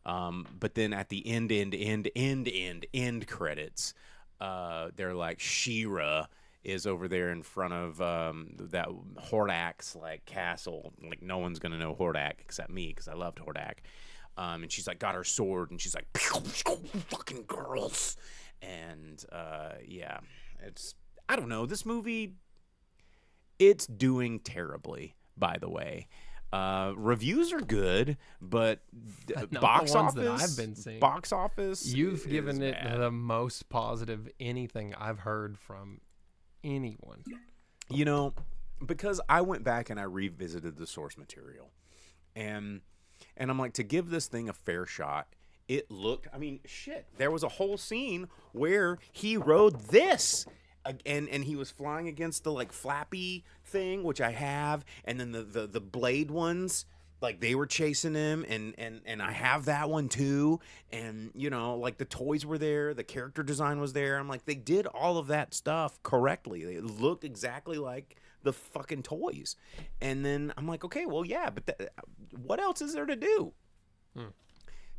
But then at the end credits, they're like, She-Ra is over there in front of that Hordak's like castle. Like no one's gonna know Hordak except me because I loved Hordak. And she's like got her sword and she's like, pew, pew, fucking girls. And yeah, I don't know, this movie, it's doing terribly, by the way. Reviews are good, but Not the box ones that office, I've been seeing. box office, You've is given it bad. the most positive anything I've heard from anyone. Because I went back and I revisited the source material, and I'm like, to give this thing a fair shot, it looked, I mean, shit, there was a whole scene where he rode this. And he was flying against the like flappy thing, which I have, and then the blade ones, like they were chasing him, and I have that one too. And like the toys were there, the character design was there. I'm like, they did all of that stuff correctly. They looked exactly like the fucking toys. And then I'm like, okay, well yeah, but what else is there to do?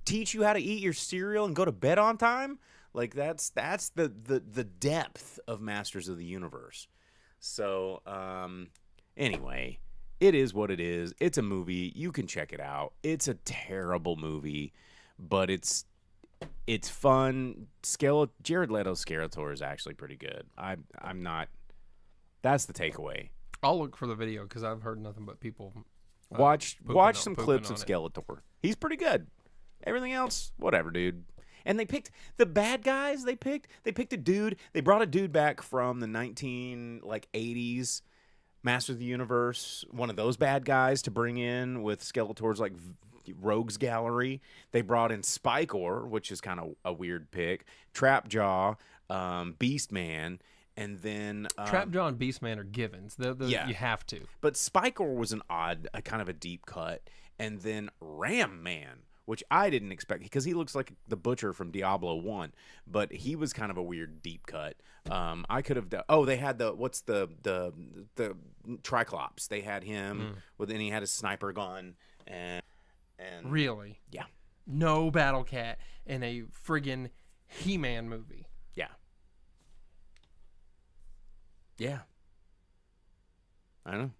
Teach you how to eat your cereal and go to bed on time? Like that's the depth of Masters of the Universe. So anyway, it is what it is. It's a movie. You can check it out. It's a terrible movie, but it's fun. Jared Leto's Skeletor is actually pretty good. I'm not. That's the takeaway. I'll look for the video because I've heard nothing but people Watch some pooping clips on of it. Skeletor. He's pretty good. Everything else, whatever, dude. And they picked the bad guys. They picked a dude. They brought a dude back from the 80s Masters of the Universe, one of those bad guys to bring in with Skeletor's like rogues gallery. They brought in Spikor, which is kind of a weird pick. Trapjaw, Beastman, and then Trapjaw and Beastman are givens. Yeah. You have to. But Spikor was a kind of a deep cut, and then Ram Man, which I didn't expect because he looks like the Butcher from Diablo 1, but he was kind of a weird deep cut. I could have done. Oh, they had the Triclops. They had him and he had a sniper gun and Really? yeah, No Battle Cat in a friggin' He-Man movie. yeah, yeah. I don't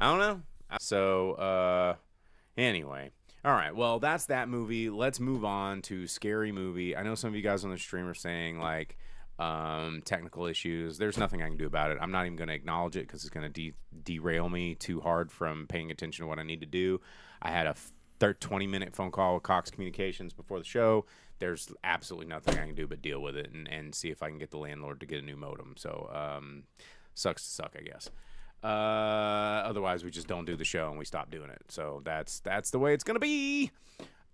know. So anyway. All right, well, that's that movie. Let's move on to Scary Movie. I know some of you guys on the stream are saying, like, technical issues. There's nothing I can do about it. I'm not even going to acknowledge it because it's going to derail me too hard from paying attention to what I need to do. I had a 20-minute phone call with Cox Communications before the show. There's absolutely nothing I can do but deal with it and see if I can get the landlord to get a new modem. So, sucks to suck, I guess. Otherwise we just don't do the show and we stop doing it. So that's the way it's gonna be.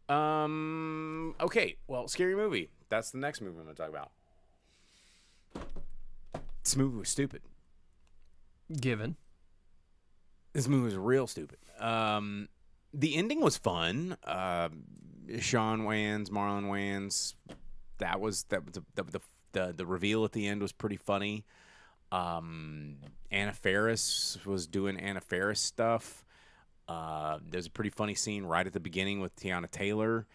Okay, well, Scary Movie. That's the next movie I'm gonna talk about. This movie was stupid. Given. This movie was real stupid. The ending was fun. Sean Wayans, Marlon Wayans. The reveal at the end was pretty funny. Anna Faris was doing Anna Faris stuff. There's a pretty funny scene right at the beginning with Tiana Taylor.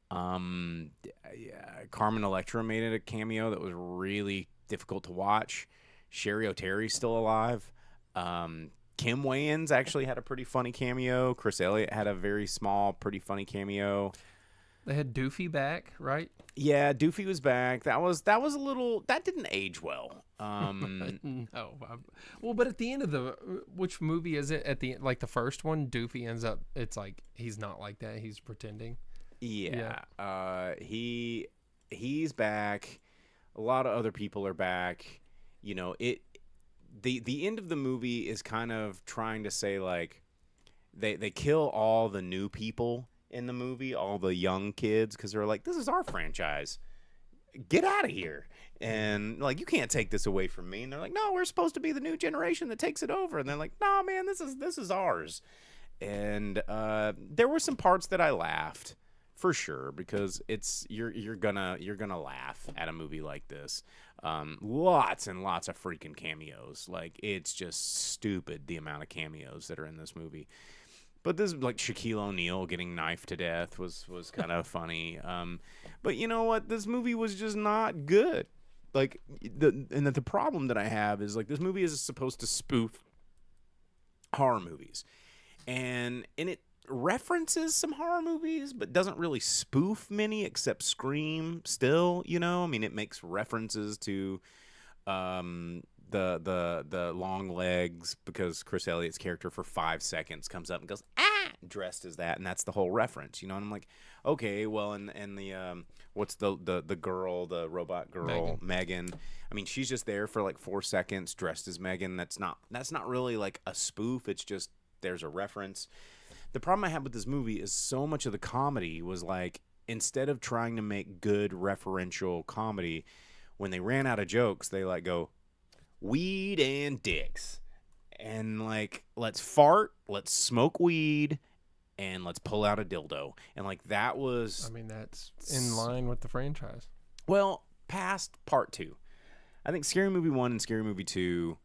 Carmen Electra made it a cameo that was really difficult to watch. Sherry O'Terry's still alive. Kim Wayans actually had a pretty funny cameo. Chris Elliott had a very small, pretty funny cameo. They had Doofy back, right? Yeah, Doofy was back. That was a little. That didn't age well. No. Well, but at the end of which movie is it? At the like the first one, Doofy ends up. It's like he's not like that. He's pretending. Yeah. He's back. A lot of other people are back. You know, the end of the movie is kind of trying to say like they kill all the new people in the movie, all the young kids, because they're like, this is our franchise. Get out of here. And like, you can't take this away from me. And they're like, no, we're supposed to be the new generation that takes it over. And they're like, no, man, this is ours. And there were some parts that I laughed for sure, because it's you're gonna laugh at a movie like this. Lots and lots of freaking cameos. Like, it's just stupid the amount of cameos that are in this movie. But this, like, Shaquille O'Neal getting knifed to death was kind of funny. But you know what? This movie was just not good. Like, the problem that I have is, like, this movie is supposed to spoof horror movies. And it references some horror movies, but doesn't really spoof many except Scream still, you know? I mean, it makes references to the long legs, because Chris Elliott's character for 5 seconds comes up and goes, dressed as that, and that's the whole reference, you know? And I'm like, okay, well, and the what's the girl, the robot girl, Megan. I mean, she's just there for like 4 seconds dressed as Megan. That's not really like a spoof. It's just there's a reference. The problem I had with this movie is so much of the comedy was like, instead of trying to make good referential comedy, when they ran out of jokes, they like go, weed and dicks. And like, let's fart, let's smoke weed, and let's pull out a dildo. And like, that was... I mean, that's in line with the franchise. Well, past part 2. I think Scary Movie 1 and Scary Movie 2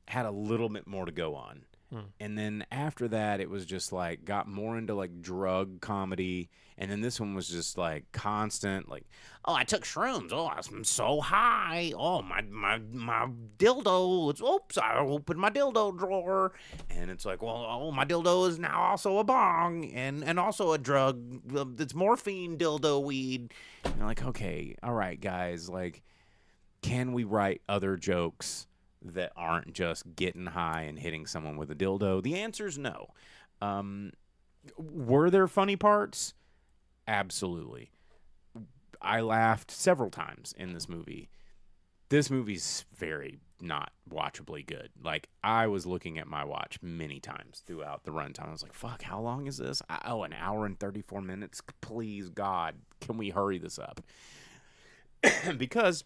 had a little bit more to go on. And then after that, it was just like, got more into like drug comedy. And then this one was just like constant, like, oh, I took shrooms. Oh, I'm so high. Oh, my dildo. Oops, I opened my dildo drawer. And it's like, well, oh, my dildo is now also a bong and also a drug. It's morphine dildo weed. And you're like, okay, all right, guys. Like, can we write other jokes that aren't just getting high and hitting someone with a dildo? The answer is no. Were there funny parts? Absolutely. I laughed several times in this movie. This movie's very not watchably good. Like, I was looking at my watch many times throughout the runtime. I was like, fuck, how long is this? Oh, an hour and 34 minutes? Please, God, can we hurry this up? Because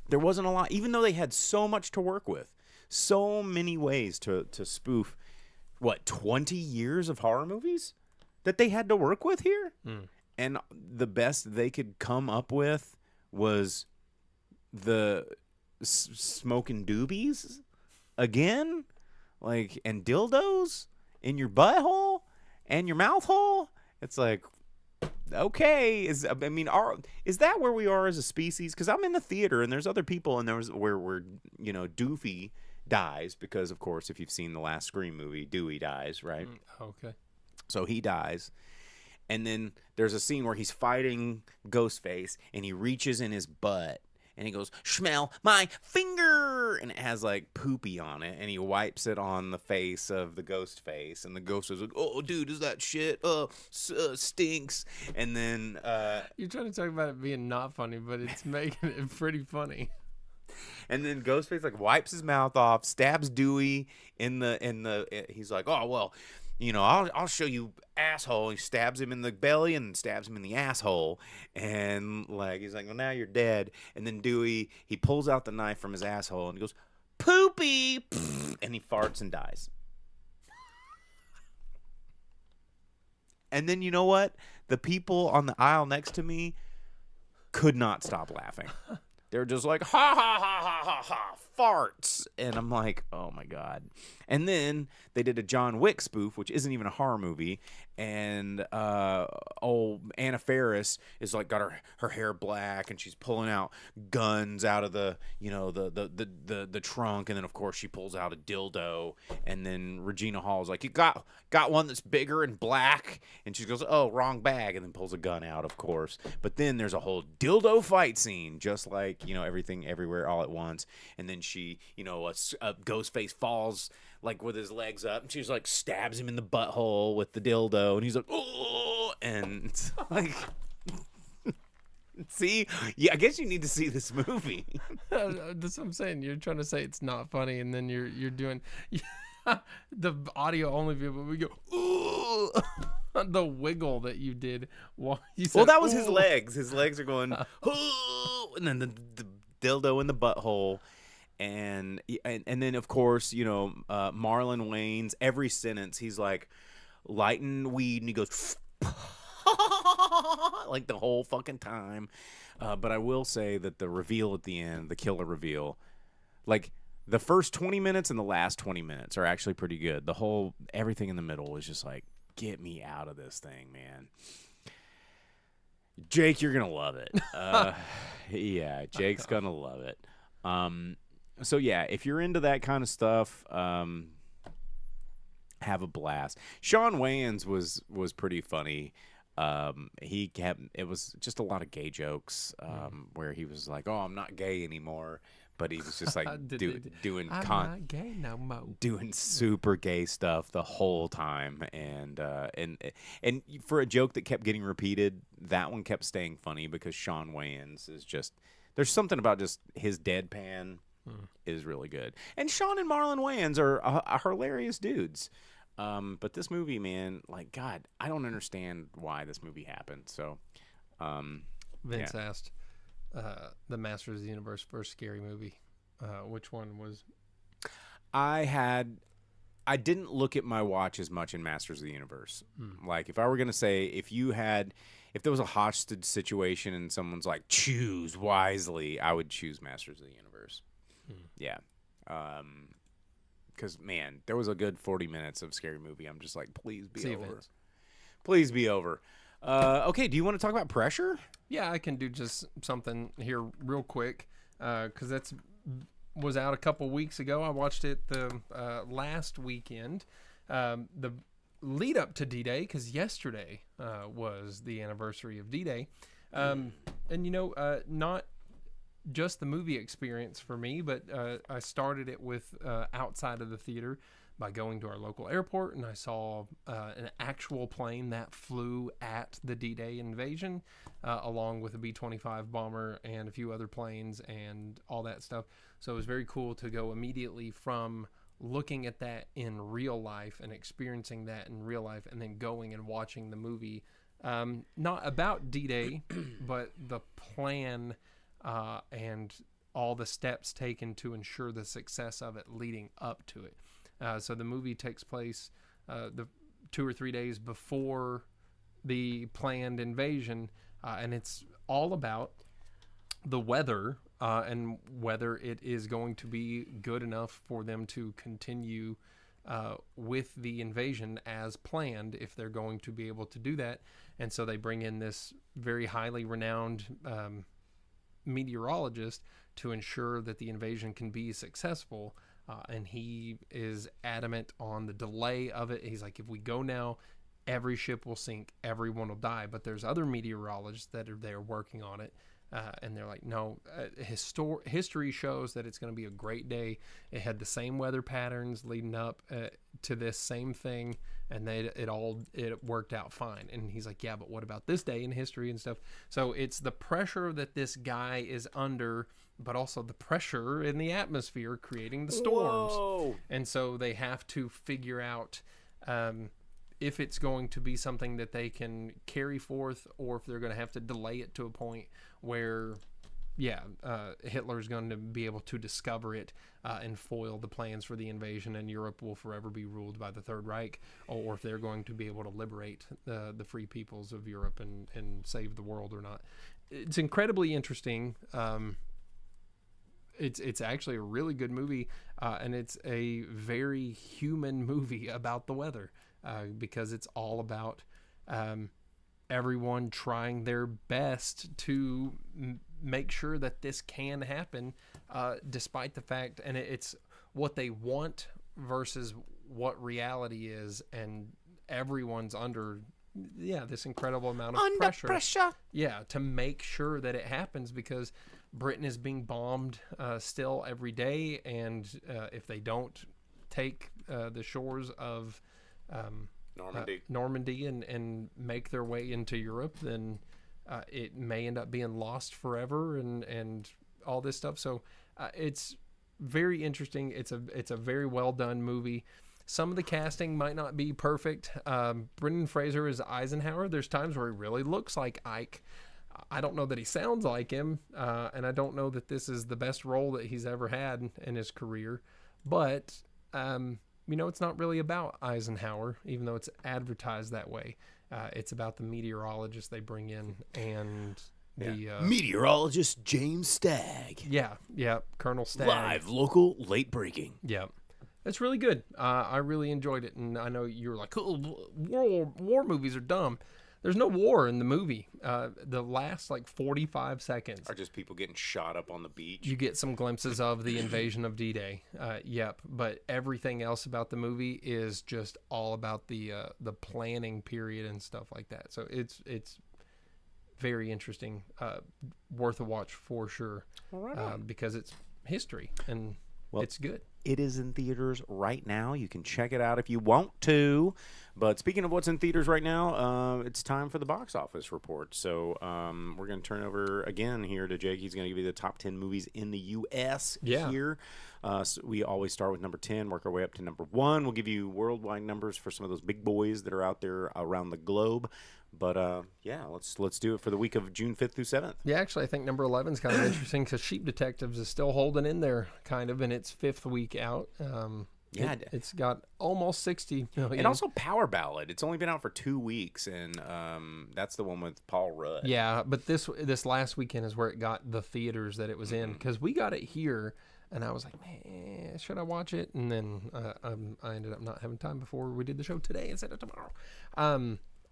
there wasn't a lot, even though they had so much to work with, so many ways to spoof, 20 years of horror movies that they had to work with here? And the best they could come up with was the smoking doobies again, like, and dildos in your butthole and your mouth hole. It's like, okay, is that where we are as a species? Because I'm in the theater and there's other people, and there's where Doofy dies, because of course, if you've seen the last Scream movie, Dewey dies, right? Okay. So he dies. And then there's a scene where he's fighting Ghostface, and he reaches in his butt, and he goes, smell my finger, and it has like poopy on it, and he wipes it on the face of the ghost face, and the ghost is like, oh, dude, is that shit? Stinks. And then you're trying to talk about it being not funny, but it's making it pretty funny. And then Ghostface like wipes his mouth off, stabs Dewey in the he's like, oh, well, you know, I'll show you, asshole. He stabs him in the belly and stabs him in the asshole. And like, he's like, well, now you're dead. And then Dewey, he pulls out the knife from his asshole and he goes, poopy, and he farts and dies. And then you know what? The people on the aisle next to me could not stop laughing. They're just like, ha, ha, ha, ha, ha, ha, farts. And I'm like, oh my God. And then they did a John Wick spoof, which isn't even a horror movie. And old Anna Faris is like got her hair black, and she's pulling out guns out of the the trunk, and then of course she pulls out a dildo, and then Regina Hall's like, you got one that's bigger and black, and she goes, oh, wrong bag, and then pulls a gun out, of course. But then there's a whole dildo fight scene, just like Everything Everywhere All at Once, and then she a Ghostface falls like with his legs up, and she's like stabs him in the butthole with the dildo, and he's like, oh, and it's like, see, yeah, I guess you need to see this movie. That's what I'm saying. You're trying to say it's not funny, and then you're doing the audio only view, but we go, ooh. The wiggle that you did while you said, well, that was ooh. his legs. His legs are going, ooh, and then the dildo in the butthole. And then, of course, Marlon Wayans, every sentence, he's like lighting weed, and he goes, like the whole fucking time. But I will say that the reveal at the end, the killer reveal, like the first 20 minutes and the last 20 minutes are actually pretty good. Everything in the middle is just like, get me out of this thing, man. Jake, you're going to love it. Yeah, Jake's going to love it. So yeah, if you're into that kind of stuff, have a blast. Sean Wayans was pretty funny. It was just a lot of gay jokes, where he was like, "Oh, I'm not gay anymore," but he was just like doing I'm not gay no more. Doing super gay stuff the whole time, and for a joke that kept getting repeated, that one kept staying funny because Sean Wayans is just, there's something about just his deadpan is really good. And Sean and Marlon Wayans are hilarious dudes. But this movie, man, like, God, I don't understand why this movie happened. So, Vince asked the Masters of the Universe first scary movie. Which one was? I didn't look at my watch as much in Masters of the Universe. Like, if I were going to say, if there was a hostage situation and someone's like, choose wisely, I would choose Masters of the Universe. Yeah. Because, man, there was a good 40 minutes of scary movie. I'm just like, please be over. Vince. Please be over. Okay, do you want to talk about Pressure? Yeah, I can do just something here real quick because that's was out a couple weeks ago. I watched it the last weekend, the lead up to D-Day, because yesterday was the anniversary of D-Day, and not just the movie experience for me, but I started it with outside of the theater by going to our local airport, and I saw an actual plane that flew at the D-Day invasion, along with a B-25 bomber and a few other planes and all that stuff. So it was very cool to go immediately from looking at that in real life and experiencing that in real life, and then going and watching the movie, not about D-Day, but the plan and all the steps taken to ensure the success of it leading up to it. So the movie takes place the 2 or 3 days before the planned invasion, and it's all about the weather and whether it is going to be good enough for them to continue with the invasion as planned, if they're going to be able to do that. And so they bring in this very highly renowned meteorologist to ensure that the invasion can be successful. And he is adamant on the delay of it. He's like, if we go now, every ship will sink, everyone will die. But there's other meteorologists that are there working on it. And they're like, no, history shows that it's going to be a great day. It had the same weather patterns leading up to this same thing, and it worked out fine. And he's like, yeah, but what about this day in history and stuff? So it's the pressure that this guy is under, but also the pressure in the atmosphere creating the storms. Whoa. And so they have to figure out if it's going to be something that they can carry forth, or if they're going to have to delay it to a point where, Hitler's going to be able to discover it and foil the plans for the invasion, and Europe will forever be ruled by the Third Reich, or if they're going to be able to liberate the free peoples of Europe and save the world or not. It's incredibly interesting. It's actually a really good movie, and it's a very human movie about the weather, because it's all about everyone trying their best to make sure that this can happen, despite the fact, and it's what they want versus what reality is, and everyone's under this incredible amount of pressure. Yeah, to make sure that it happens, because Britain is being bombed still every day, and if they don't take the shores of Normandy and make their way into Europe, then it may end up being lost forever, and all this stuff. So it's very interesting. It's a very well done movie. Some of the casting might not be perfect. Brendan Fraser is Eisenhower. There's times where he really looks like Ike. I don't know that he sounds like him, and I don't know that this is the best role that he's ever had in his career. But, it's not really about Eisenhower, even though it's advertised that way. It's about the meteorologist they bring in, and the meteorologist James Stagg. Yeah, Colonel Stagg. Live, local, late breaking. Yeah. It's really good. I really enjoyed it, and I know you were like, "Oh, war movies are dumb." There's no war in the movie. The last 45 seconds are just people getting shot up on the beach. You get some glimpses of the invasion of D-Day. But everything else about the movie is just all about the planning period and stuff like that. So it's very interesting, worth a watch for sure. Because it's history and it's good. It is in theaters right now. You can check it out if you want to. But speaking of what's in theaters right now, it's time for the box office report. So we're going to turn over again here to Jake. He's going to give you the top 10 movies in the U.S. here. So we always start with number 10, work our way up to number 1. We'll give you worldwide numbers for some of those big boys that are out there around the globe. But, let's do it for the week of June 5th through 7th. Yeah, actually, I think number 11 is kind of interesting because Sheep Detectives is still holding in there kind of in its 5th week out. It's got almost 60 million. And also Power Ballad. It's only been out for 2 weeks, and that's the one with Paul Rudd. Yeah, but this last weekend is where it got the theaters that it was in, because we got it here, and I was like, man, should I watch it? And then I ended up not having time before we did the show today instead of tomorrow.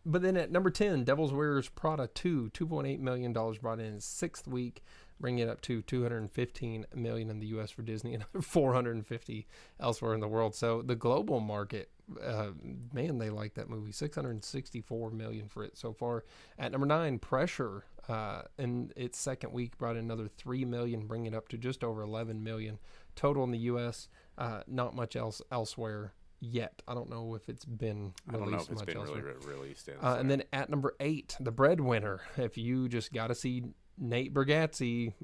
But then at number 10, Devil's Wears Prada 2, $2.8 million brought in its 6th week, bringing it up to $215 million in the U.S. for Disney and $450 elsewhere in the world. So the global market, man, they like that movie. $664 million for it so far. At number 9, Pressure, in its 2nd week, brought in another $3 million, bringing it up to just over $11 million total in the U.S. Not much else elsewhere yet. I don't know if it's been released. I don't know if it's been really released. And then at number 8, The Breadwinner. If you just got to see Nate Bargatze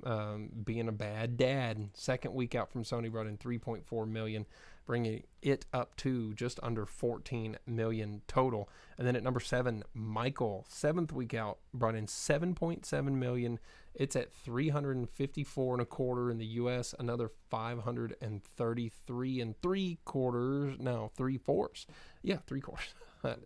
being a bad dad, 2nd week out from Sony, brought in $3.4 million, bringing it up to just under $14 million total. And then at number 7, Michael, 7th week out, brought in $7.7 million. It's at $354.25 in the U.S. Another $533 and 3/4. Yeah, 3/4.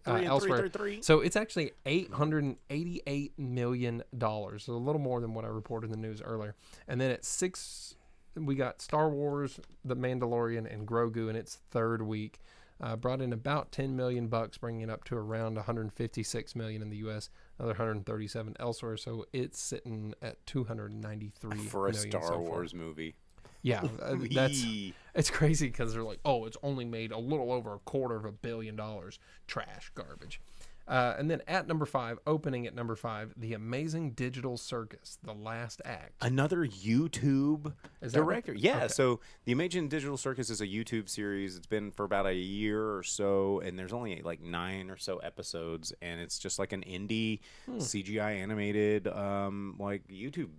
Elsewhere. So it's actually $888 million. So a little more than what I reported in the news earlier. And then at 6, we got Star Wars, The Mandalorian, and Grogu in its 3rd week. Brought in about $10 million, bringing it up to around $156 million in the U.S., another $137 elsewhere. So it's sitting at $293 for a million Star Wars movie. Yeah, it's crazy because they're like, oh, it's only made a little over $250 million. Trash, garbage. And then at number 5, opening at number 5, The Amazing Digital Circus, The Last Act. Another YouTube director. Yeah, okay. So The Amazing Digital Circus is a YouTube series. It's been for about a year or so, and there's only 9 or so episodes, and it's just like an indie CGI animated YouTube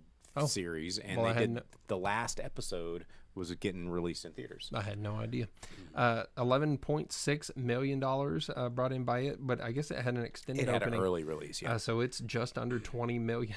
series. And they did the last episode was getting released in theaters. I had no idea. $11.6 million brought in by it, but I guess it had an extended opening. It had an early release, yeah. So it's just under $20 million.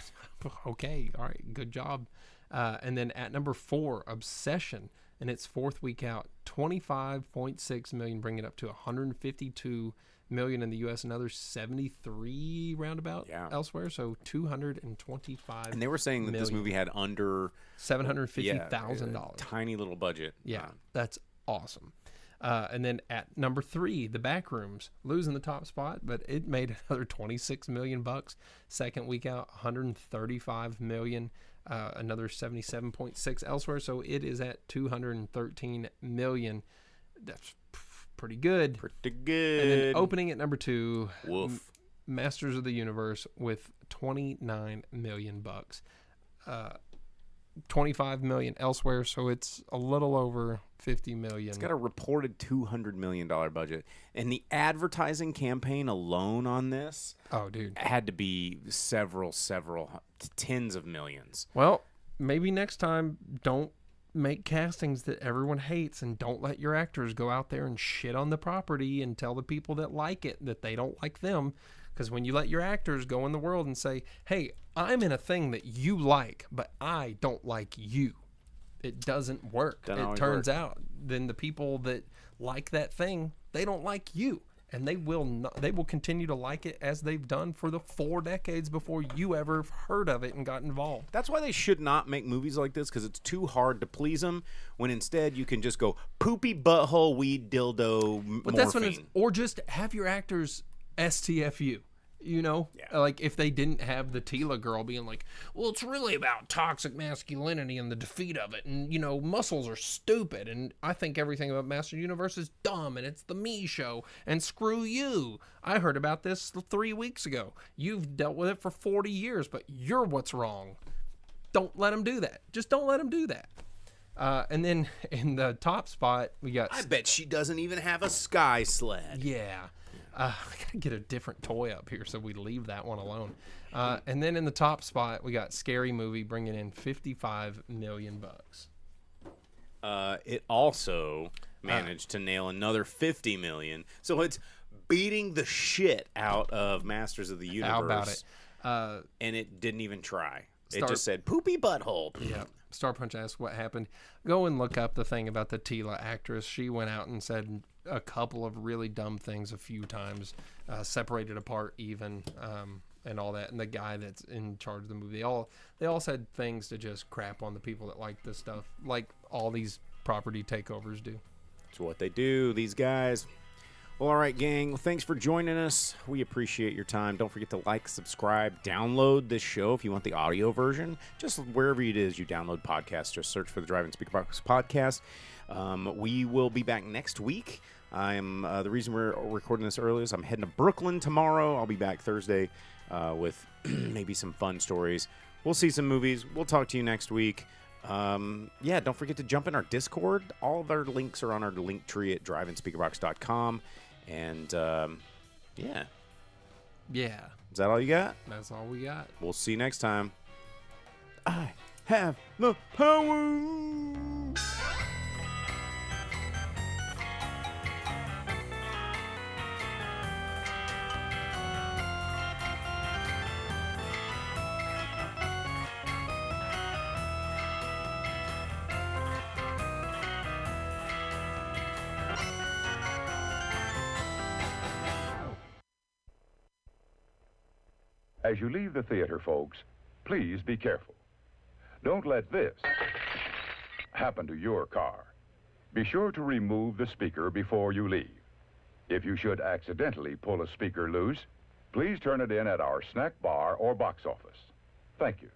Okay, all right, good job. And then at number 4, Obsession. in its fourth week out. 25.6 million, bringing it up to 152 million in the U.S. Another 73 roundabout elsewhere. So 225. And they were saying that this movie had under $750,000. Tiny little budget. Yeah, that's awesome. And then at number 3, The Backrooms, losing the top spot, but it made another 26 million bucks. Second week out, 135 million, another 77.6 elsewhere. So it is at 213 million. That's pretty good. Pretty good. And then opening at number 2, Woof. Masters of the Universe with 29 million bucks. 25 million elsewhere, so it's a little over 50 million. It's got a reported $200 million budget. And the advertising campaign alone on this had to be several tens of millions. Well, maybe next time don't make castings that everyone hates, and don't let your actors go out there and shit on the property and tell the people that like it that they don't like them. Because when you let your actors go in the world and say, hey, I'm in a thing that you like, but I don't like you, it doesn't work. It turns out then the people that like that thing, they don't like you. And they will continue to like it as they've done for the 4 decades before you ever heard of it and got involved. That's why they should not make movies like this, because it's too hard to please them, when instead you can just go poopy butthole weed dildo But morphine. that's what it's, or just have your actors STFU. You know, like if they didn't have the Tila girl being like, well, it's really about toxic masculinity and the defeat of it. And, you know, muscles are stupid. And I think everything about Master Universe is dumb. And it's the me show. And screw you. I heard about this 3 weeks ago. You've dealt with it for 40 years, but you're what's wrong. Don't let them do that. Just don't let them do that. And then in the top spot, we got... I bet she doesn't even have a sky sled. Yeah. I gotta get a different toy up here so we leave that one alone. And then in the top spot, we got Scary Movie bringing in 55 million bucks. It also managed to nail another 50 million, so it's beating the shit out of Masters of the Universe. How about it? And it didn't even try. It just said poopy butthole. Yeah. Star Punch asked what happened. Go and look up the thing about the Tila actress. She went out and said a couple of really dumb things a few times, separated apart even, and all that. And the guy that's in charge of the movie, they all said things to just crap on the people that like this stuff, like all these property takeovers do. It's what they do, these guys. Well, all right, gang. Well, thanks for joining us. We appreciate your time. Don't forget to like, subscribe, download this show if you want the audio version. Just wherever it is you download podcasts, just search for the Drive-In Speaker Box podcast. We will be back next week. I'm the reason we're recording this early is I'm heading to Brooklyn tomorrow. I'll be back Thursday with maybe some fun stories. We'll see some movies. We'll talk to you next week. Don't forget to jump in our Discord. All of our links are on our link tree at driveinspeakerbox.com. And, yeah. Is that all you got? That's all we got. We'll see you next time. I have the power. As you leave the theater, folks, please be careful. Don't let this happen to your car. Be sure to remove the speaker before you leave. If you should accidentally pull a speaker loose, please turn it in at our snack bar or box office. Thank you.